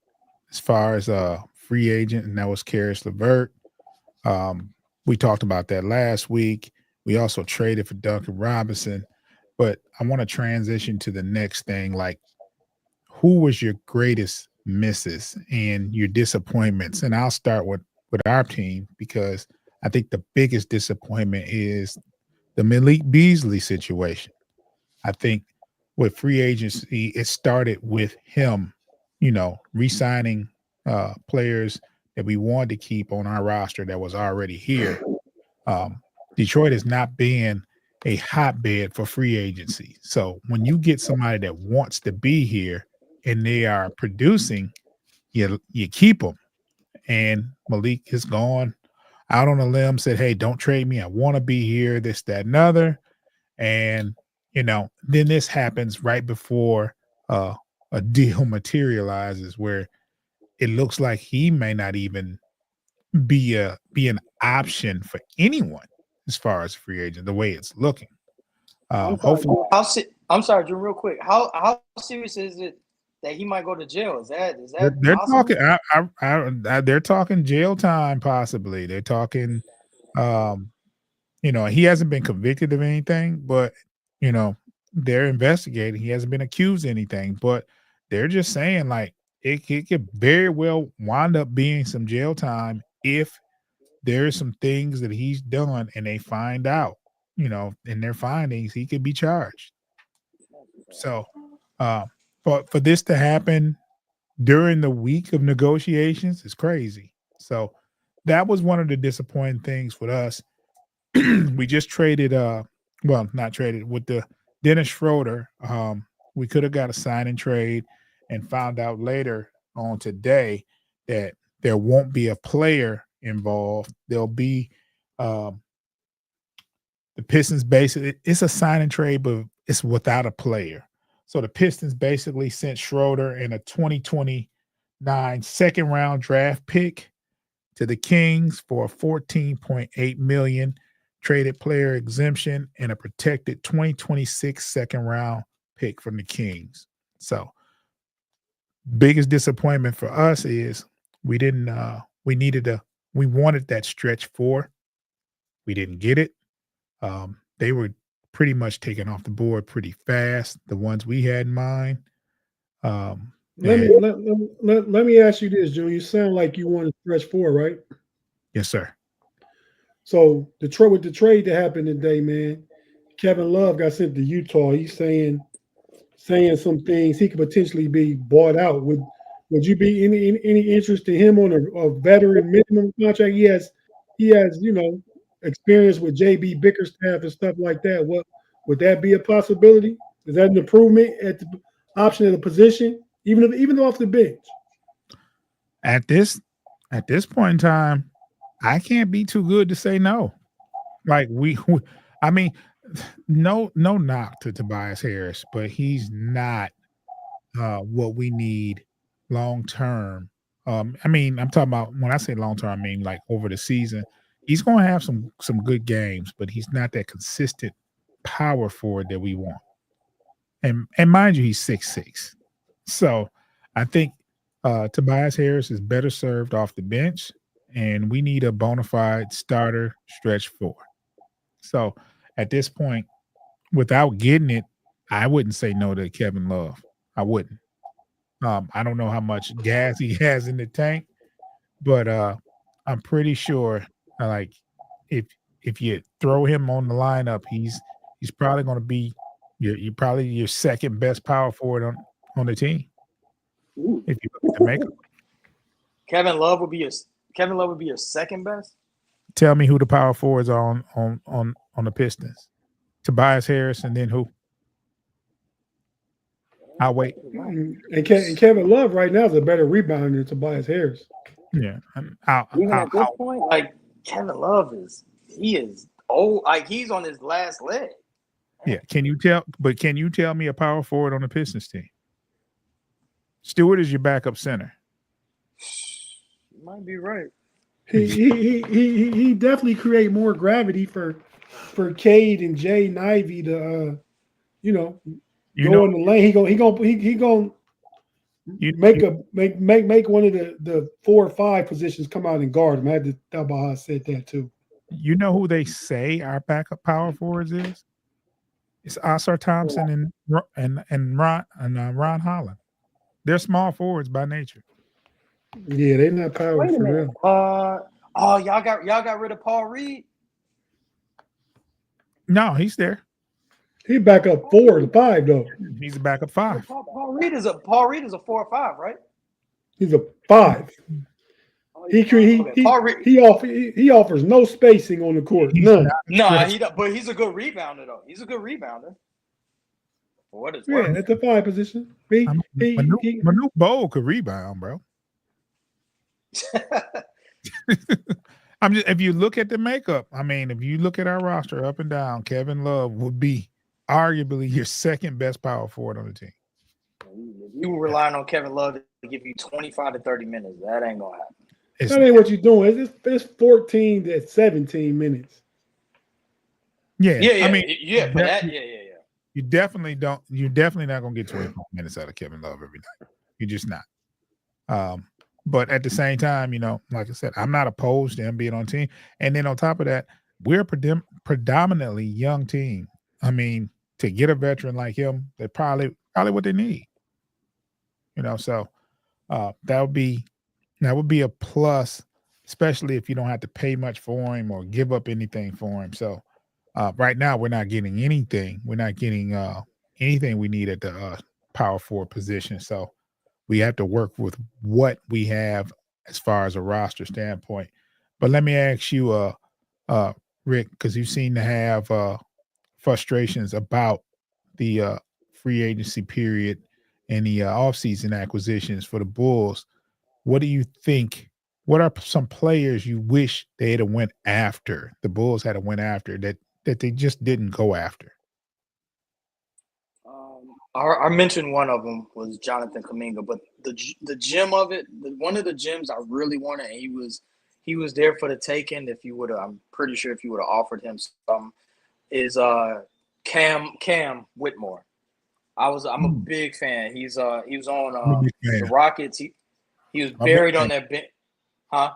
as far as a free agent, and that was Karis LeVert. We talked about that last week. We also traded for Duncan Robinson, but I want to transition to the next thing. Like, who was your greatest misses and your disappointments? And I'll start with our team because I think the biggest disappointment is the Malik Beasley situation. I think with free agency, it started with him, re-signing players that we wanted to keep on our roster that was already here. Detroit has not been a hotbed for free agency. So when you get somebody that wants to be here and they are producing, you keep them. And Malik is gone out on a limb, said, hey, don't trade me. I want to be here, this, that, and other. And, then this happens right before a deal materializes where it looks like he may not even be an option for anyone as far as free agent, the way it's looking. Hopefully, I'm sorry, Drew, real quick. How serious is it that he might go to jail? Is that they're possible? talking? They're talking jail time, possibly. They're talking. He hasn't been convicted of anything, but they're investigating. He hasn't been accused of anything, but they're just saying like it could very well wind up being some jail time if there's some things that he's done and they find out, in their findings, he could be charged. So, for this to happen during the week of negotiations is crazy. So that was one of the disappointing things with us. We just traded, not traded with the Dennis Schroeder. We could have got a sign and trade and found out later on today that there won't be a player involved. There'll be the Pistons basically, it's a sign and trade, but it's without a player. So the Pistons basically sent Schroeder and a 2029 second round draft pick to the Kings for $14.8 million, traded player exemption, and a protected 2026 second round pick from the Kings. So biggest disappointment for us is we wanted that stretch 4. We didn't get it. They were pretty much taken off the board pretty fast, the ones we had in mind. Let me ask you this, Joe. You sound like you want to stretch 4, right? Yes, sir. So with the trade that happened today, man, Kevin Love got sent to Utah. He's saying some things. He could potentially be bought out. Would you be any interest in him on a veteran minimum contract? He has experience with JB Bickerstaff and stuff like that. What would that be a possibility? Is that an improvement at the option of the position, even off the bench? At this point in time, I can't be too good to say no. Like I mean, no knock to Tobias Harris, but he's not what we need long term. I'm talking about when I say long term, I mean like over the season. He's going to have some good games, but he's not that consistent power forward that we want. And mind you, he's 6'6". So I think Tobias Harris is better served off the bench, and we need a bona fide starter stretch four. So at this point, without getting it, I wouldn't say no to Kevin Love. I wouldn't. I don't know how much gas he has in the tank, but I'm pretty sure like if you throw him on the lineup, he's probably going to be your second best power forward on the team. Ooh. If you look at the makeup. Kevin Love would be your second best. Tell me who the power forwards are on the Pistons. Tobias Harris, and then who? I'll wait. And Kevin Love right now is a better rebounder than Tobias Harris. Yeah, Even at this point, like Kevin Love is old. Like he's on his last leg. Yeah, can you tell me a power forward on the Pistons team? Stewart is your backup center. You might be right. He definitely create more gravity for Cade and Jay and Ivy to go in the lane. He gonna make one of the 4 or 5 positions come out and guard him. I had to tell about how I said that too. You know who they say our backup power forwards is? It's Oscar Thompson and Ron Holland. They're small forwards by nature. Yeah, they're not power for them. Y'all got rid of Paul Reed? No, he's there. He back up 4 and 5 though. He's a backup 5. Paul Reed is a 4 or 5, right? He's a 5. He offers no spacing on the court. None. But he's a good rebounder though. He's a good rebounder. For what it's worth. At the 5 position. Manute Bol could rebound, bro. If you look at the makeup, if you look at our roster up and down, Kevin Love would be arguably your second best power forward on the team. You were relying on Kevin Love to give you 25 to 30 minutes. That ain't gonna happen. That ain't what you're doing. It's 14 to 17 minutes. Yeah. Yeah. You definitely don't. You're definitely not gonna get 24 minutes out of Kevin Love every night. You're just not. But at the same time, like I said, I'm not opposed to him being on team. And then on top of that, we're a predominantly young team. To get a veteran like him, they're probably what they need. So that would be a plus, especially if you don't have to pay much for him or give up anything for him. So right now, we're not getting anything. We're not getting anything we need at the power forward position. So we have to work with what we have as far as a roster standpoint. But let me ask you, Rick, because you seem to have frustrations about the free agency period and the offseason acquisitions for the Bulls. What do you think? What are some players you wish they had went after, the Bulls had went after, that they just didn't go after? I mentioned one of them was Jonathan Kuminga, but the gem of it, one of the gems I really wanted, and he was there for the taking. I'm pretty sure if you would have offered him something, is Cam Whitmore. I'm a big fan. He was on the Rockets. He was buried on that bench. Huh?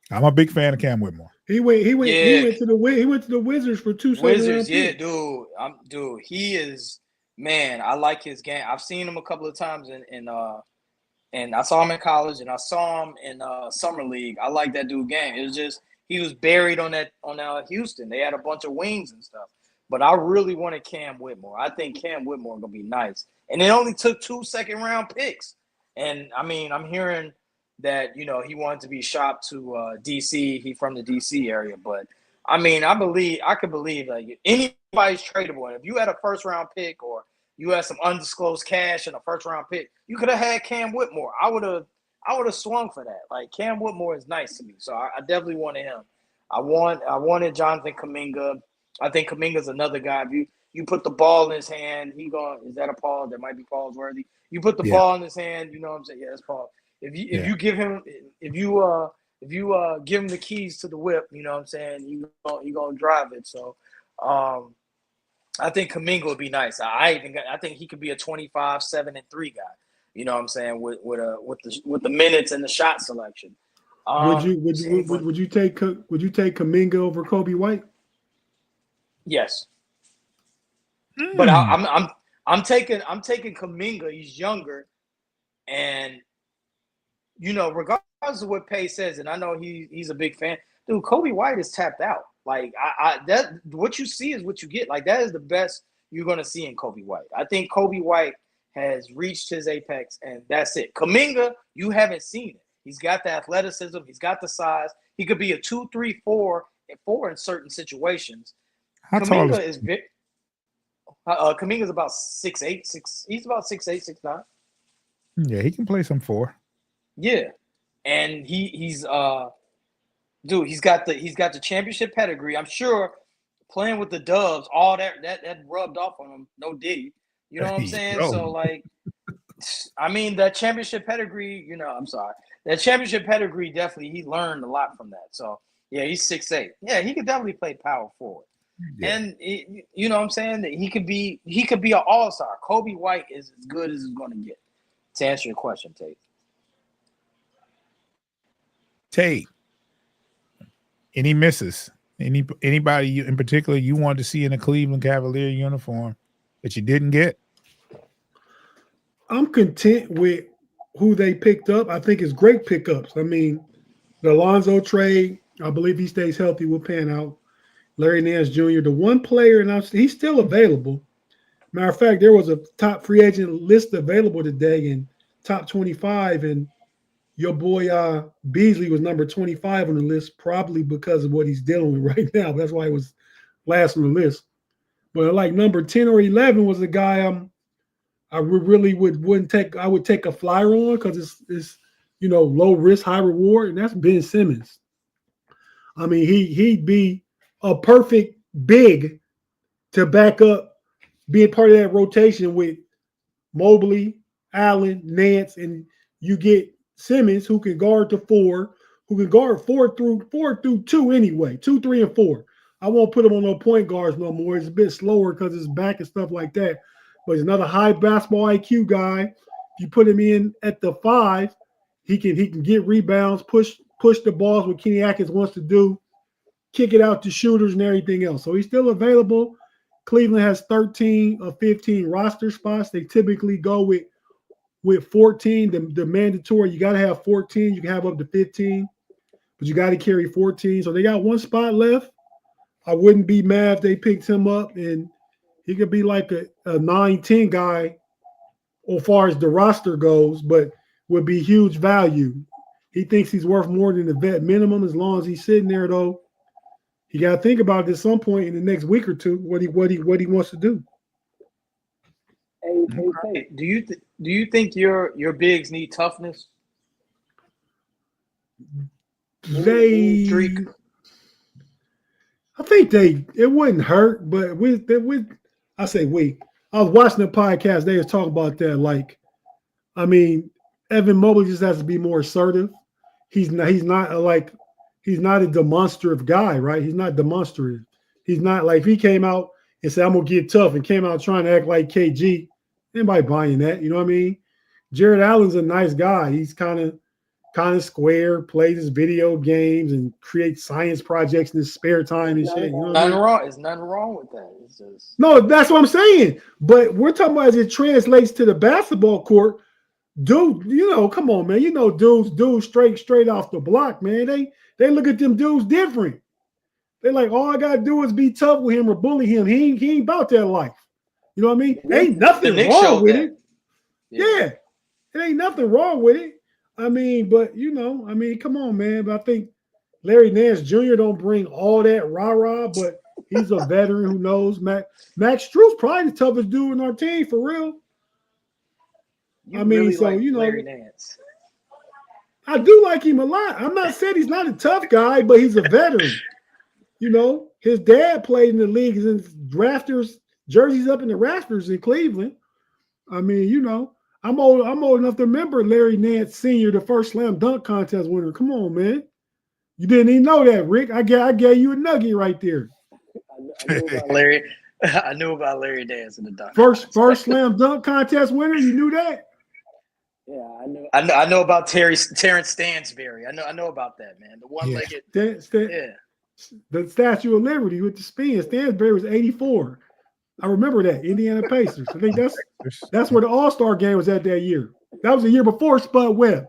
I'm a big fan of Cam Whitmore. He went to the Wizards for 2 Wizards. Yeah, dude. He is. Man, I like his game. I've seen him a couple of times and I saw him in college and I saw him in summer league. I like that dude game. It was just he was buried on Houston. They had a bunch of wings and stuff. But I really wanted Cam Whitmore. I think Cam Whitmore gonna be nice. And it only took 2 second-round picks. And I'm hearing that he wanted to be shopped to DC. He from the DC area, but I could believe like anybody's tradable. And if you had a first-round pick or you had some undisclosed cash and a first-round pick, you could have had Cam Whitmore. I would have swung for that. Like Cam Whitmore is nice to me, so I definitely wanted him. I wanted Jonathan Kuminga. I think Kuminga's another guy. If you put the ball in his hand, is that a Paul? That might be Paul's worthy. You put the ball in his hand, you know what I'm saying? Yeah, that's Paul. If you give him give him the keys to the whip, you know what I'm saying, he gonna drive it. So I think Kuminga would be nice. I think he could be a 25, 7, and 3 guy. You know what I'm saying? With the minutes and the shot selection. Would you take Kuminga over Kobe White? Yes. But I'm taking Kuminga. He's younger, and regardless of what Pay says, and I know he's a big fan. Dude, Kobe White is tapped out. Like that what you see is what you get. Like that is the best you're gonna see in Kobe White. I think Kobe White has reached his apex, and that's it. Kuminga, you haven't seen it. He's got the athleticism, he's got the size. He could be a 2, 3, 4, and 4 in certain situations. How tall is Kuminga's about 6'8", 6. He's about 6'8", 6'9". Yeah, he can play some 4. Yeah, and he's dude, he's got the championship pedigree. I'm sure playing with the Dubs, all that rubbed off on him. No Diddy, you know what I'm saying? So like, I mean, that championship pedigree. I'm sorry, that championship pedigree definitely he learned a lot from that. So yeah, he's 6'8". Yeah, he could definitely play power forward. Yeah. And you know what I'm saying? That he could be an all-star. Kobe White is as good as it's going to get. To answer your question, Tate, any misses? Anybody you in particular you wanted to see in a Cleveland Cavalier uniform that you didn't get? I'm content with who they picked up. I think it's great pickups. I mean, the Alonzo trade, I believe he stays healthy, will pan out. Larry Nance Jr., the one player, and he's still available. Matter of fact, there was a top free agent list available today in top 25, and your boy Beasley was number 25 on the list, probably because of what he's dealing with right now. That's why he was last on the list. But like number 10 or 11 was a guy I really wouldn't take. I would take a flyer on because it's low risk, high reward, and that's Ben Simmons. I mean, he'd be a perfect big to back up, being part of that rotation with Mobley, Allen, Nance, and you get Simmons who can guard the 4, who can guard 4 through 2 anyway, 2, 3, and 4. I won't put him on no point guards no more. It's a bit slower because it's back and stuff like that. But he's another high basketball IQ guy. If you put him in at the 5, he can get rebounds, push the balls what Kenny Atkins wants to do, kick it out to shooters and everything else. So he's still available. Cleveland has 13 of 15 roster spots. They typically go with 14. The mandatory, you got to have 14. You can have up to 15, but you got to carry 14. So they got one spot left. I wouldn't be mad if they picked him up, and he could be like a 9-10 guy as far as the roster goes, but would be huge value. He thinks he's worth more than the vet minimum as long as he's sitting there, though. You got to think about it at some point in the next week or two what he wants to do. Hey, do you think your bigs need toughness? I think it wouldn't hurt, but I was watching the podcast. They was talking about that. Like, I mean, Evan Mobley just has to be more assertive. He's not a demonstrative guy, right? He's not demonstrative. He's not like if he came out and said, I'm going to get tough and came out trying to act like KG, anybody buying that, you know what I mean? Jared Allen's a nice guy. He's kind of square, plays his video games and creates science projects in his spare time and shit. You know nothing wrong. There's nothing wrong with that. It's just... No, that's what I'm saying. But we're talking about as it translates to the basketball court. Dude, come on, man. Dudes straight off the block, man. They look at them dudes different. They're like, all I gotta do is be tough with him or bully him. He ain't about that life. You know what I mean? Ain't nothing wrong with it. Yeah. It ain't nothing wrong with it. I mean, but come on, man. But I think Larry Nance Jr. don't bring all that rah-rah, but he's a veteran who knows. Max Strus probably the toughest dude on our team for real. Larry Nance. I do like him a lot. I'm not saying he's not a tough guy, but he's a veteran. His dad played in the league. He's in rafters, jerseys up in the rafters in Cleveland. I mean, I'm old enough to remember Larry Nance Sr., the first slam dunk contest winner. Come on, man. You didn't even know that, Rick. I gave you a nugget right there. I know about Larry. I knew about Larry Dance in the dunk. First slam dunk contest winner. You knew that? Yeah, I know about Terrence Stansberry. I know about that, man. The one-legged. Yeah. The Statue of Liberty with the spin. Stansberry was 84. I remember that. Indiana Pacers. I think that's where the All-Star game was at that year. That was the year before Spud Webb.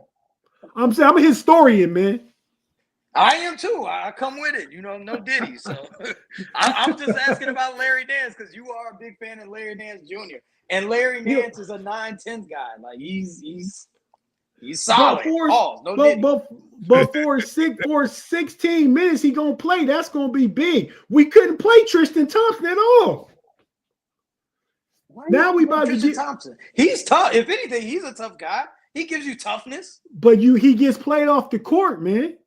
I'm a historian, man. I am too. I come with it. No Diddy. So I'm just asking about Larry Dance because you are a big fan of Larry Dance Jr. And Larry Dance is a 9-10 guy. Like he's solid. But for 16 minutes he gonna play. That's gonna be big. We couldn't play Tristan Thompson at all. Now we about Tristan Thompson. He's tough. If anything, he's a tough guy. He gives you toughness. But he gets played off the court, man.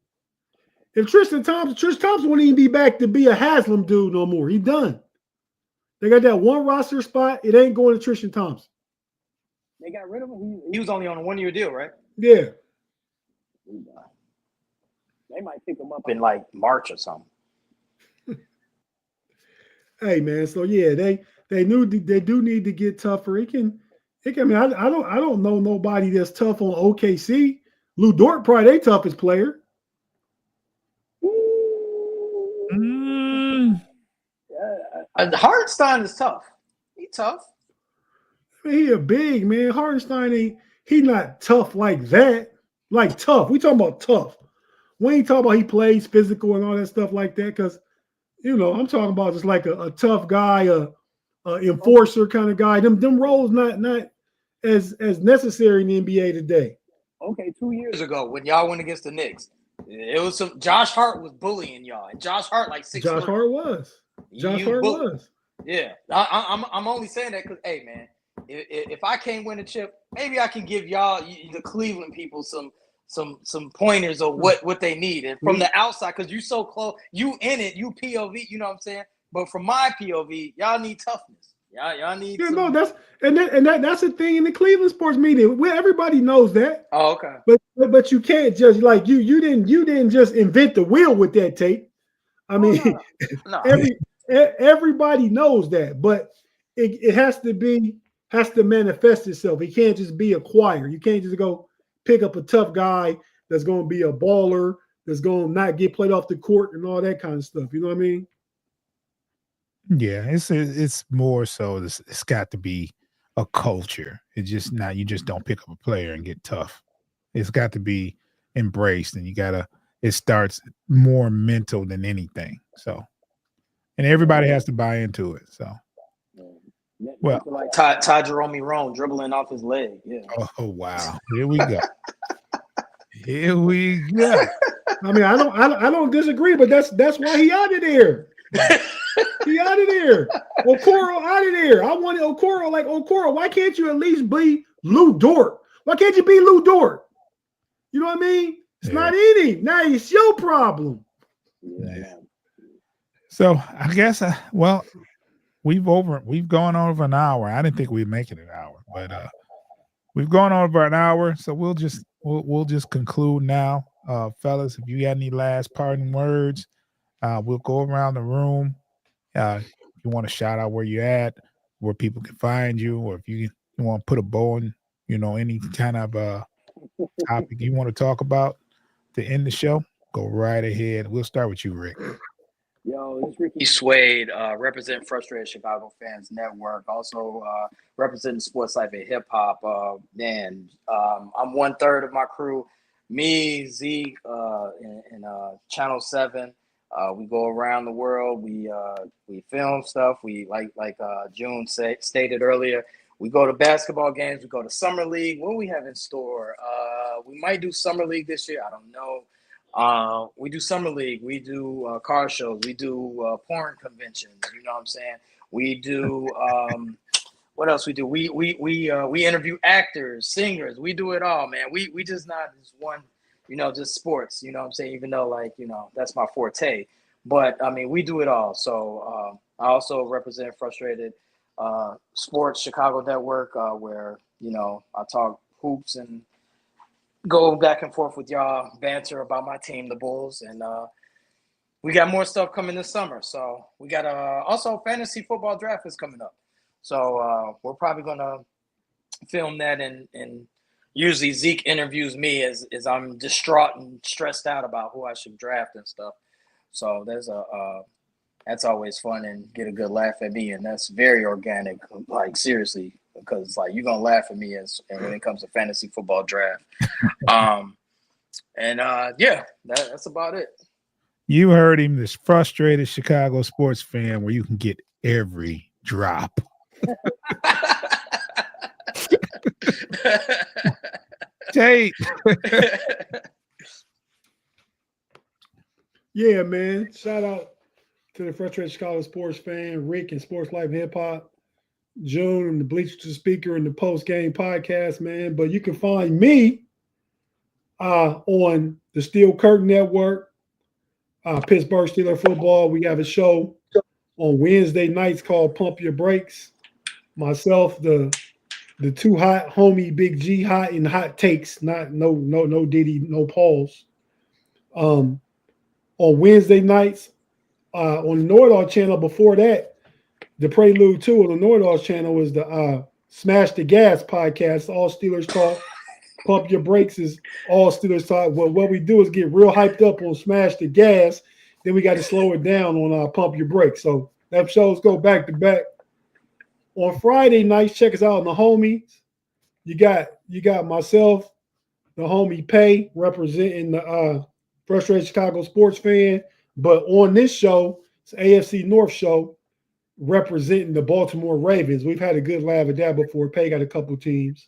If Tristan Thompson wouldn't even be back to be a Haslam dude no more. He done. They got that one roster spot. It ain't going to Tristan Thompson. They got rid of him. He was only on a 1-year deal, right? Yeah. They might pick him up in like March or something. Hey man, so yeah, they do need to get tougher. I mean, I don't know nobody that's tough on OKC. Lou Dort probably their toughest player. Hartenstein is tough. He tough. I mean, he a big man. Hartenstein he not tough like that. Like tough. We talking about tough. We ain't talking about he plays physical and all that stuff like that. Because I'm talking about just like a tough guy, a enforcer kind of guy. Them roles not as necessary in the NBA today. Okay, 2 years ago when y'all went against the Knicks, it was some Josh Hart was bullying y'all, and Josh Hart like 6'3". Josh Hart was. Yeah, I'm only saying that because hey man, if I can't win a chip, maybe I can give y'all the Cleveland people some pointers of what they need, and from the outside because you so close, you in it, you POV, you know what I'm saying. But from my POV, y'all need toughness. Y'all need. Yeah, no, that's the thing in the Cleveland sports media. Everybody knows that. Oh, okay. But you can't just like you didn't just invent the wheel with that tape. I mean, no. Everybody knows that, but it has to manifest itself. It can't just be acquired. You can't just go pick up a tough guy that's going to be a baller, that's going to not get played off the court and all that kind of stuff. You know what I mean? Yeah, it's more so it's got to be a culture. It's just not you just don't pick up a player and get tough. It's got to be embraced, and it starts more mental than anything. So, and everybody has to buy into it. So, well, like Ty Jerome Roan dribbling off his leg. Yeah. Oh wow! Here we go. Here we go. I mean, I don't disagree, but that's why he out of there. He out of there. Okoro out of there. I wanted Okoro like Okoro. Why can't you at least be Lou Dort? Why can't you be Lou Dort? You know what I mean? It's not in him. Now it's your problem. Yeah. So I guess we've gone over an hour. I didn't think we'd make it an hour, but we've gone over an hour. So we'll just conclude now, fellas. If you got any last parting words, we'll go around the room. If you want to shout out where you're at, where people can find you, or if you want to put a bow on, any kind of topic you want to talk about to end the show, go right ahead. We'll start with you, Rick. Yo, this is Ricky Suede, representing Frustrated Chicago Fans Network, also representing Sports Life and Hip Hop. I'm 1/3 of my crew, me, Zeke, and Channel 7. We go around the world. We film stuff. We like June stated earlier. We go to basketball games. We go to Summer League. What do we have in store? We might do Summer League this year. I don't know. We do Summer League. We do car shows. We do porn conventions. You know what I'm saying? We do what else we do? We interview actors, singers. We do it all, man. We just not just one, just sports. You know what I'm saying? Even though that's my forte. But I mean, we do it all. So I also represent Frustrated Sports Chicago Network, where I talk hoops and go back and forth with y'all, banter about my team, the Bulls, and we got more stuff coming this summer. So we got also fantasy football draft is coming up. So we're probably gonna film that, and usually Zeke interviews me as I'm distraught and stressed out about who I should draft and stuff. So there's that's always fun and get a good laugh at me, and that's very organic, like seriously, because like you're gonna laugh at me and when it comes to fantasy football draft. Yeah, that's about it. You heard him, this frustrated Chicago sports fan where you can get every drop. Tate. Yeah, man. Shout out to the frustrated Chicago sports fan, Rick and Sports Life Hip Hop, June and the Bleachers Speaker and the Postgame Podcast, man. But you can find me on the Steel Curtain Network, Pittsburgh Steelers football. We have a show on Wednesday nights called Pump Your Brakes. Myself, the too hot homie, Big G, hot and hot takes. No Diddy, no Pauls. On Wednesday nights, on the Nordahl channel. Before that, the prelude to on the Nordahl channel was the Smash the Gas podcast. All Steelers talk. Pump Your Brakes is all Steelers talk. Well, what we do is get real hyped up on Smash the Gas. Then we got to slow it down on Pump Your Brakes. So that shows go back to back. On Friday nights, check us out on the homies. You got myself, the homie Pay, representing the frustrated Chicago sports fan. But on this show, it's AFC North show, representing the Baltimore Ravens. We've had a good laugh at that before. Pay got a couple teams.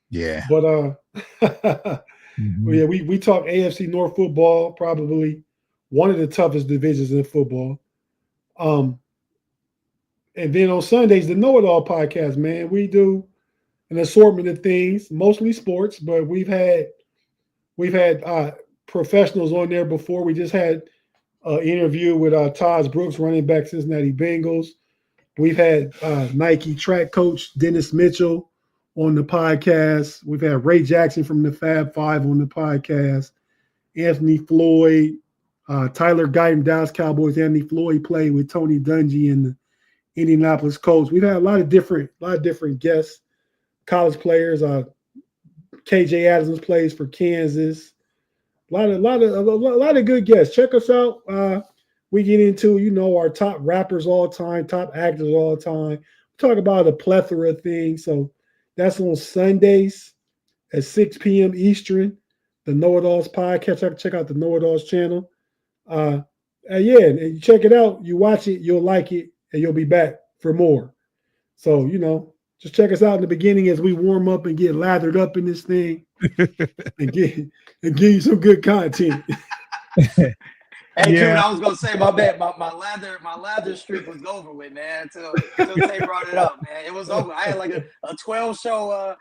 Yeah. But yeah, we talk AFC North football, probably one of the toughest divisions in football. And then on Sundays, the Know It All podcast, man, we do an assortment of things, mostly sports, but we've had professionals on there before. We just had an interview with Todd Brooks, running back Cincinnati Bengals. We've had Nike track coach Dennis Mitchell on the podcast. We've had Ray Jackson from the Fab Five on the podcast. Anthony Floyd, Tyler Guyton, Dallas Cowboys. Anthony Floyd played with Tony Dungy and the Indianapolis Colts. We've had a lot of different guests, college players. KJ Adams plays for Kansas. A lot of good guests. Check us out. We get into our top rappers all the time, top actors all the time. We talk about a plethora of things. So that's on Sundays at 6 p.m. Eastern. The Know It Alls podcast. Check out the Know It Alls channel. And you check it out. You watch it, you'll like it, and you'll be back for more. So, just check us out in the beginning as we warm up and get lathered up in this thing and give you some good content. Hey, June, I was gonna say my bad. My lather streak was over with, man. Until they brought it up, man. It was over. I had like a 12-show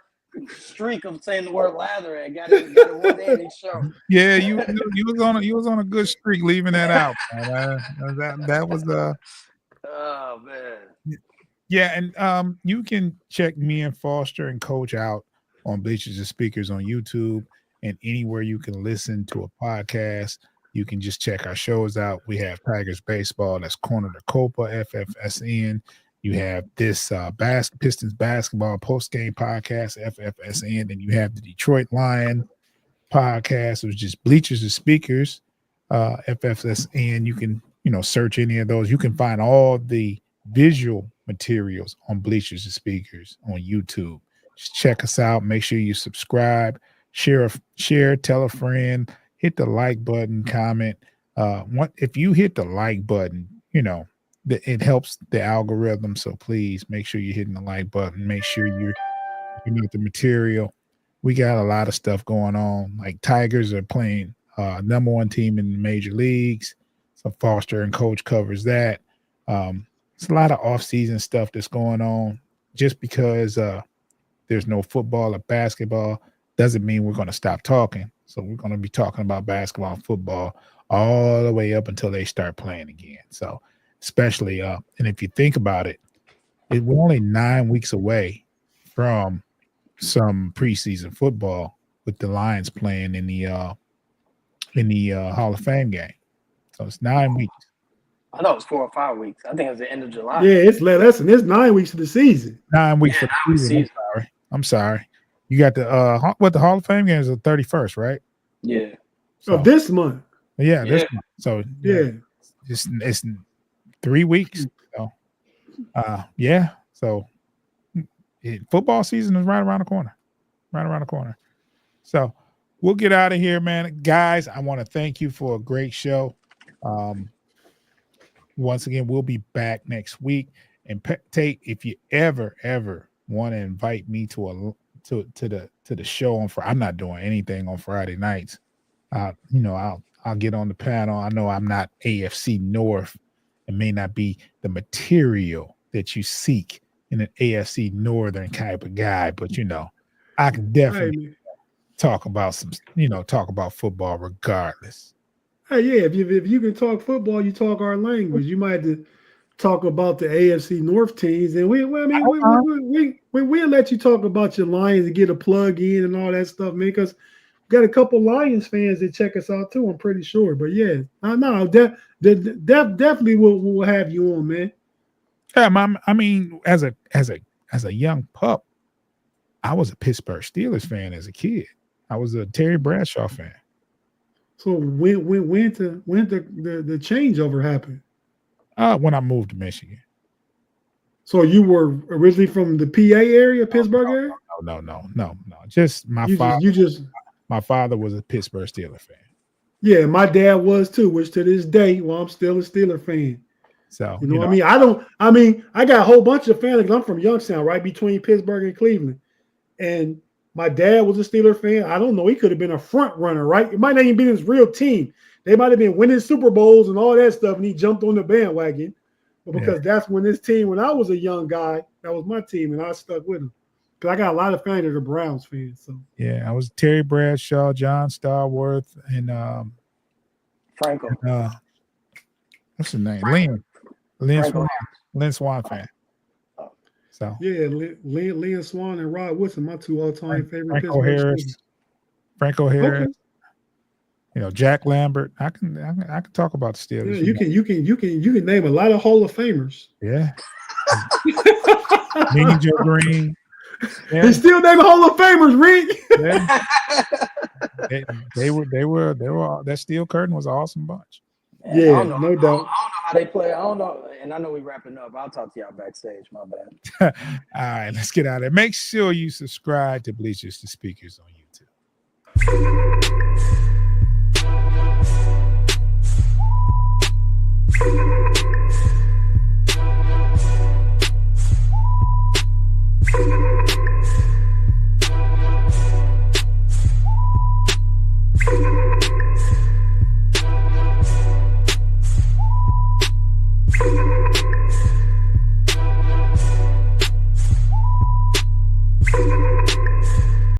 streak of saying the word lather and got it one day each show. Yeah, you was on a good streak leaving that out. That was oh man. Yeah, and you can check me and Foster and Coach out on Bleachers and Speakers on YouTube and anywhere you can listen to a podcast. You can just check our shows out. We have Tigers Baseball, that's Corner to Copa, FFSN. You have this Pistons Basketball Postgame Podcast, FFSN. And you have the Detroit Lion Podcast, which is Bleachers and Speakers, FFSN. You can, search any of those. You can find all the visual materials on Bleachers and Speakers on YouTube. Just check us out. Make sure you subscribe, share, tell a friend. Hit the like button, comment. If you hit the like button, it helps the algorithm. So please make sure you're hitting the like button. Make sure you're looking at the material. We got a lot of stuff going on. Like Tigers are playing number one team in the major leagues. So Foster and Coach covers that. It's a lot of off-season stuff that's going on. Just because there's no football or basketball doesn't mean we're going to stop talking. So we're going to be talking about basketball and football all the way up until they start playing again. So especially, and if you think about it, we're only 9 weeks away from some preseason football with the Lions playing in the Hall of Fame game. So it's 9 weeks. I thought it was 4 or 5 weeks. I think it was the end of July. Yeah, it's listen. It's 9 weeks of the season. 9 weeks Yeah, for the season. I'm sorry. You got the the Hall of Fame games are 31st, right? Yeah. So, of this month. Yeah, this month. So yeah. It's 3 weeks. So yeah. So football season is right around the corner. Right around the corner. So we'll get out of here, man. Guys, I want to thank you for a great show. Once again, we'll be back next week. And Tate, if you ever want to invite me to the show on Friday, I'm not doing anything on Friday nights. I'll get on the panel. I know I'm not AFC North and may not be the material that you seek in an AFC Northern type of guy, but I can definitely talk about football regardless. Hey, yeah, if you can talk football, you talk our language. You might have to talk about the AFC North teams, and we'll let you talk about your Lions and get a plug in and all that stuff, man. Because we got a couple Lions fans that check us out too. I'm pretty sure, but yeah, definitely we'll have you on, man. Yeah, I mean, as a young pup, I was a Pittsburgh Steelers fan as a kid. I was a Terry Bradshaw fan. So when the changeover happened? When I moved to Michigan. So you were originally from the PA area, Pittsburgh area? No. Just my my father was a Pittsburgh Steelers fan. Yeah, my dad was too, which to this day, I'm still a Steelers fan. So I got a whole bunch of family. I'm from Youngstown, right between Pittsburgh and Cleveland. And my dad was a Steelers fan. I don't know. He could have been a front runner, right? It might not even been his real team. They might have been winning Super Bowls and all that stuff, and he jumped on the bandwagon. But because that's when I was a young guy, that was my team, and I stuck with him. Because I got a lot of fans that are Browns fans. So yeah, I was Terry Bradshaw, John Starworth, and Franco. What's his name? Lynn Swan fan. So yeah, Lynn Swan and Rod Woodson, my two all-time favorite. Franco Harris. Okay. Jack Lambert. I can talk about the Steelers. Yeah, you can name a lot of Hall of Famers. Yeah. Mean Joe Green. Yeah. They still name Hall of Famers, Rick. Yeah. they were that steel curtain was an awesome bunch. Yeah, no doubt. I don't know how they play. I don't know, and I know we're wrapping up. I'll talk to y'all backstage. My bad. All right, let's get out of there. Make sure you subscribe to Bleachers to Speakers on YouTube.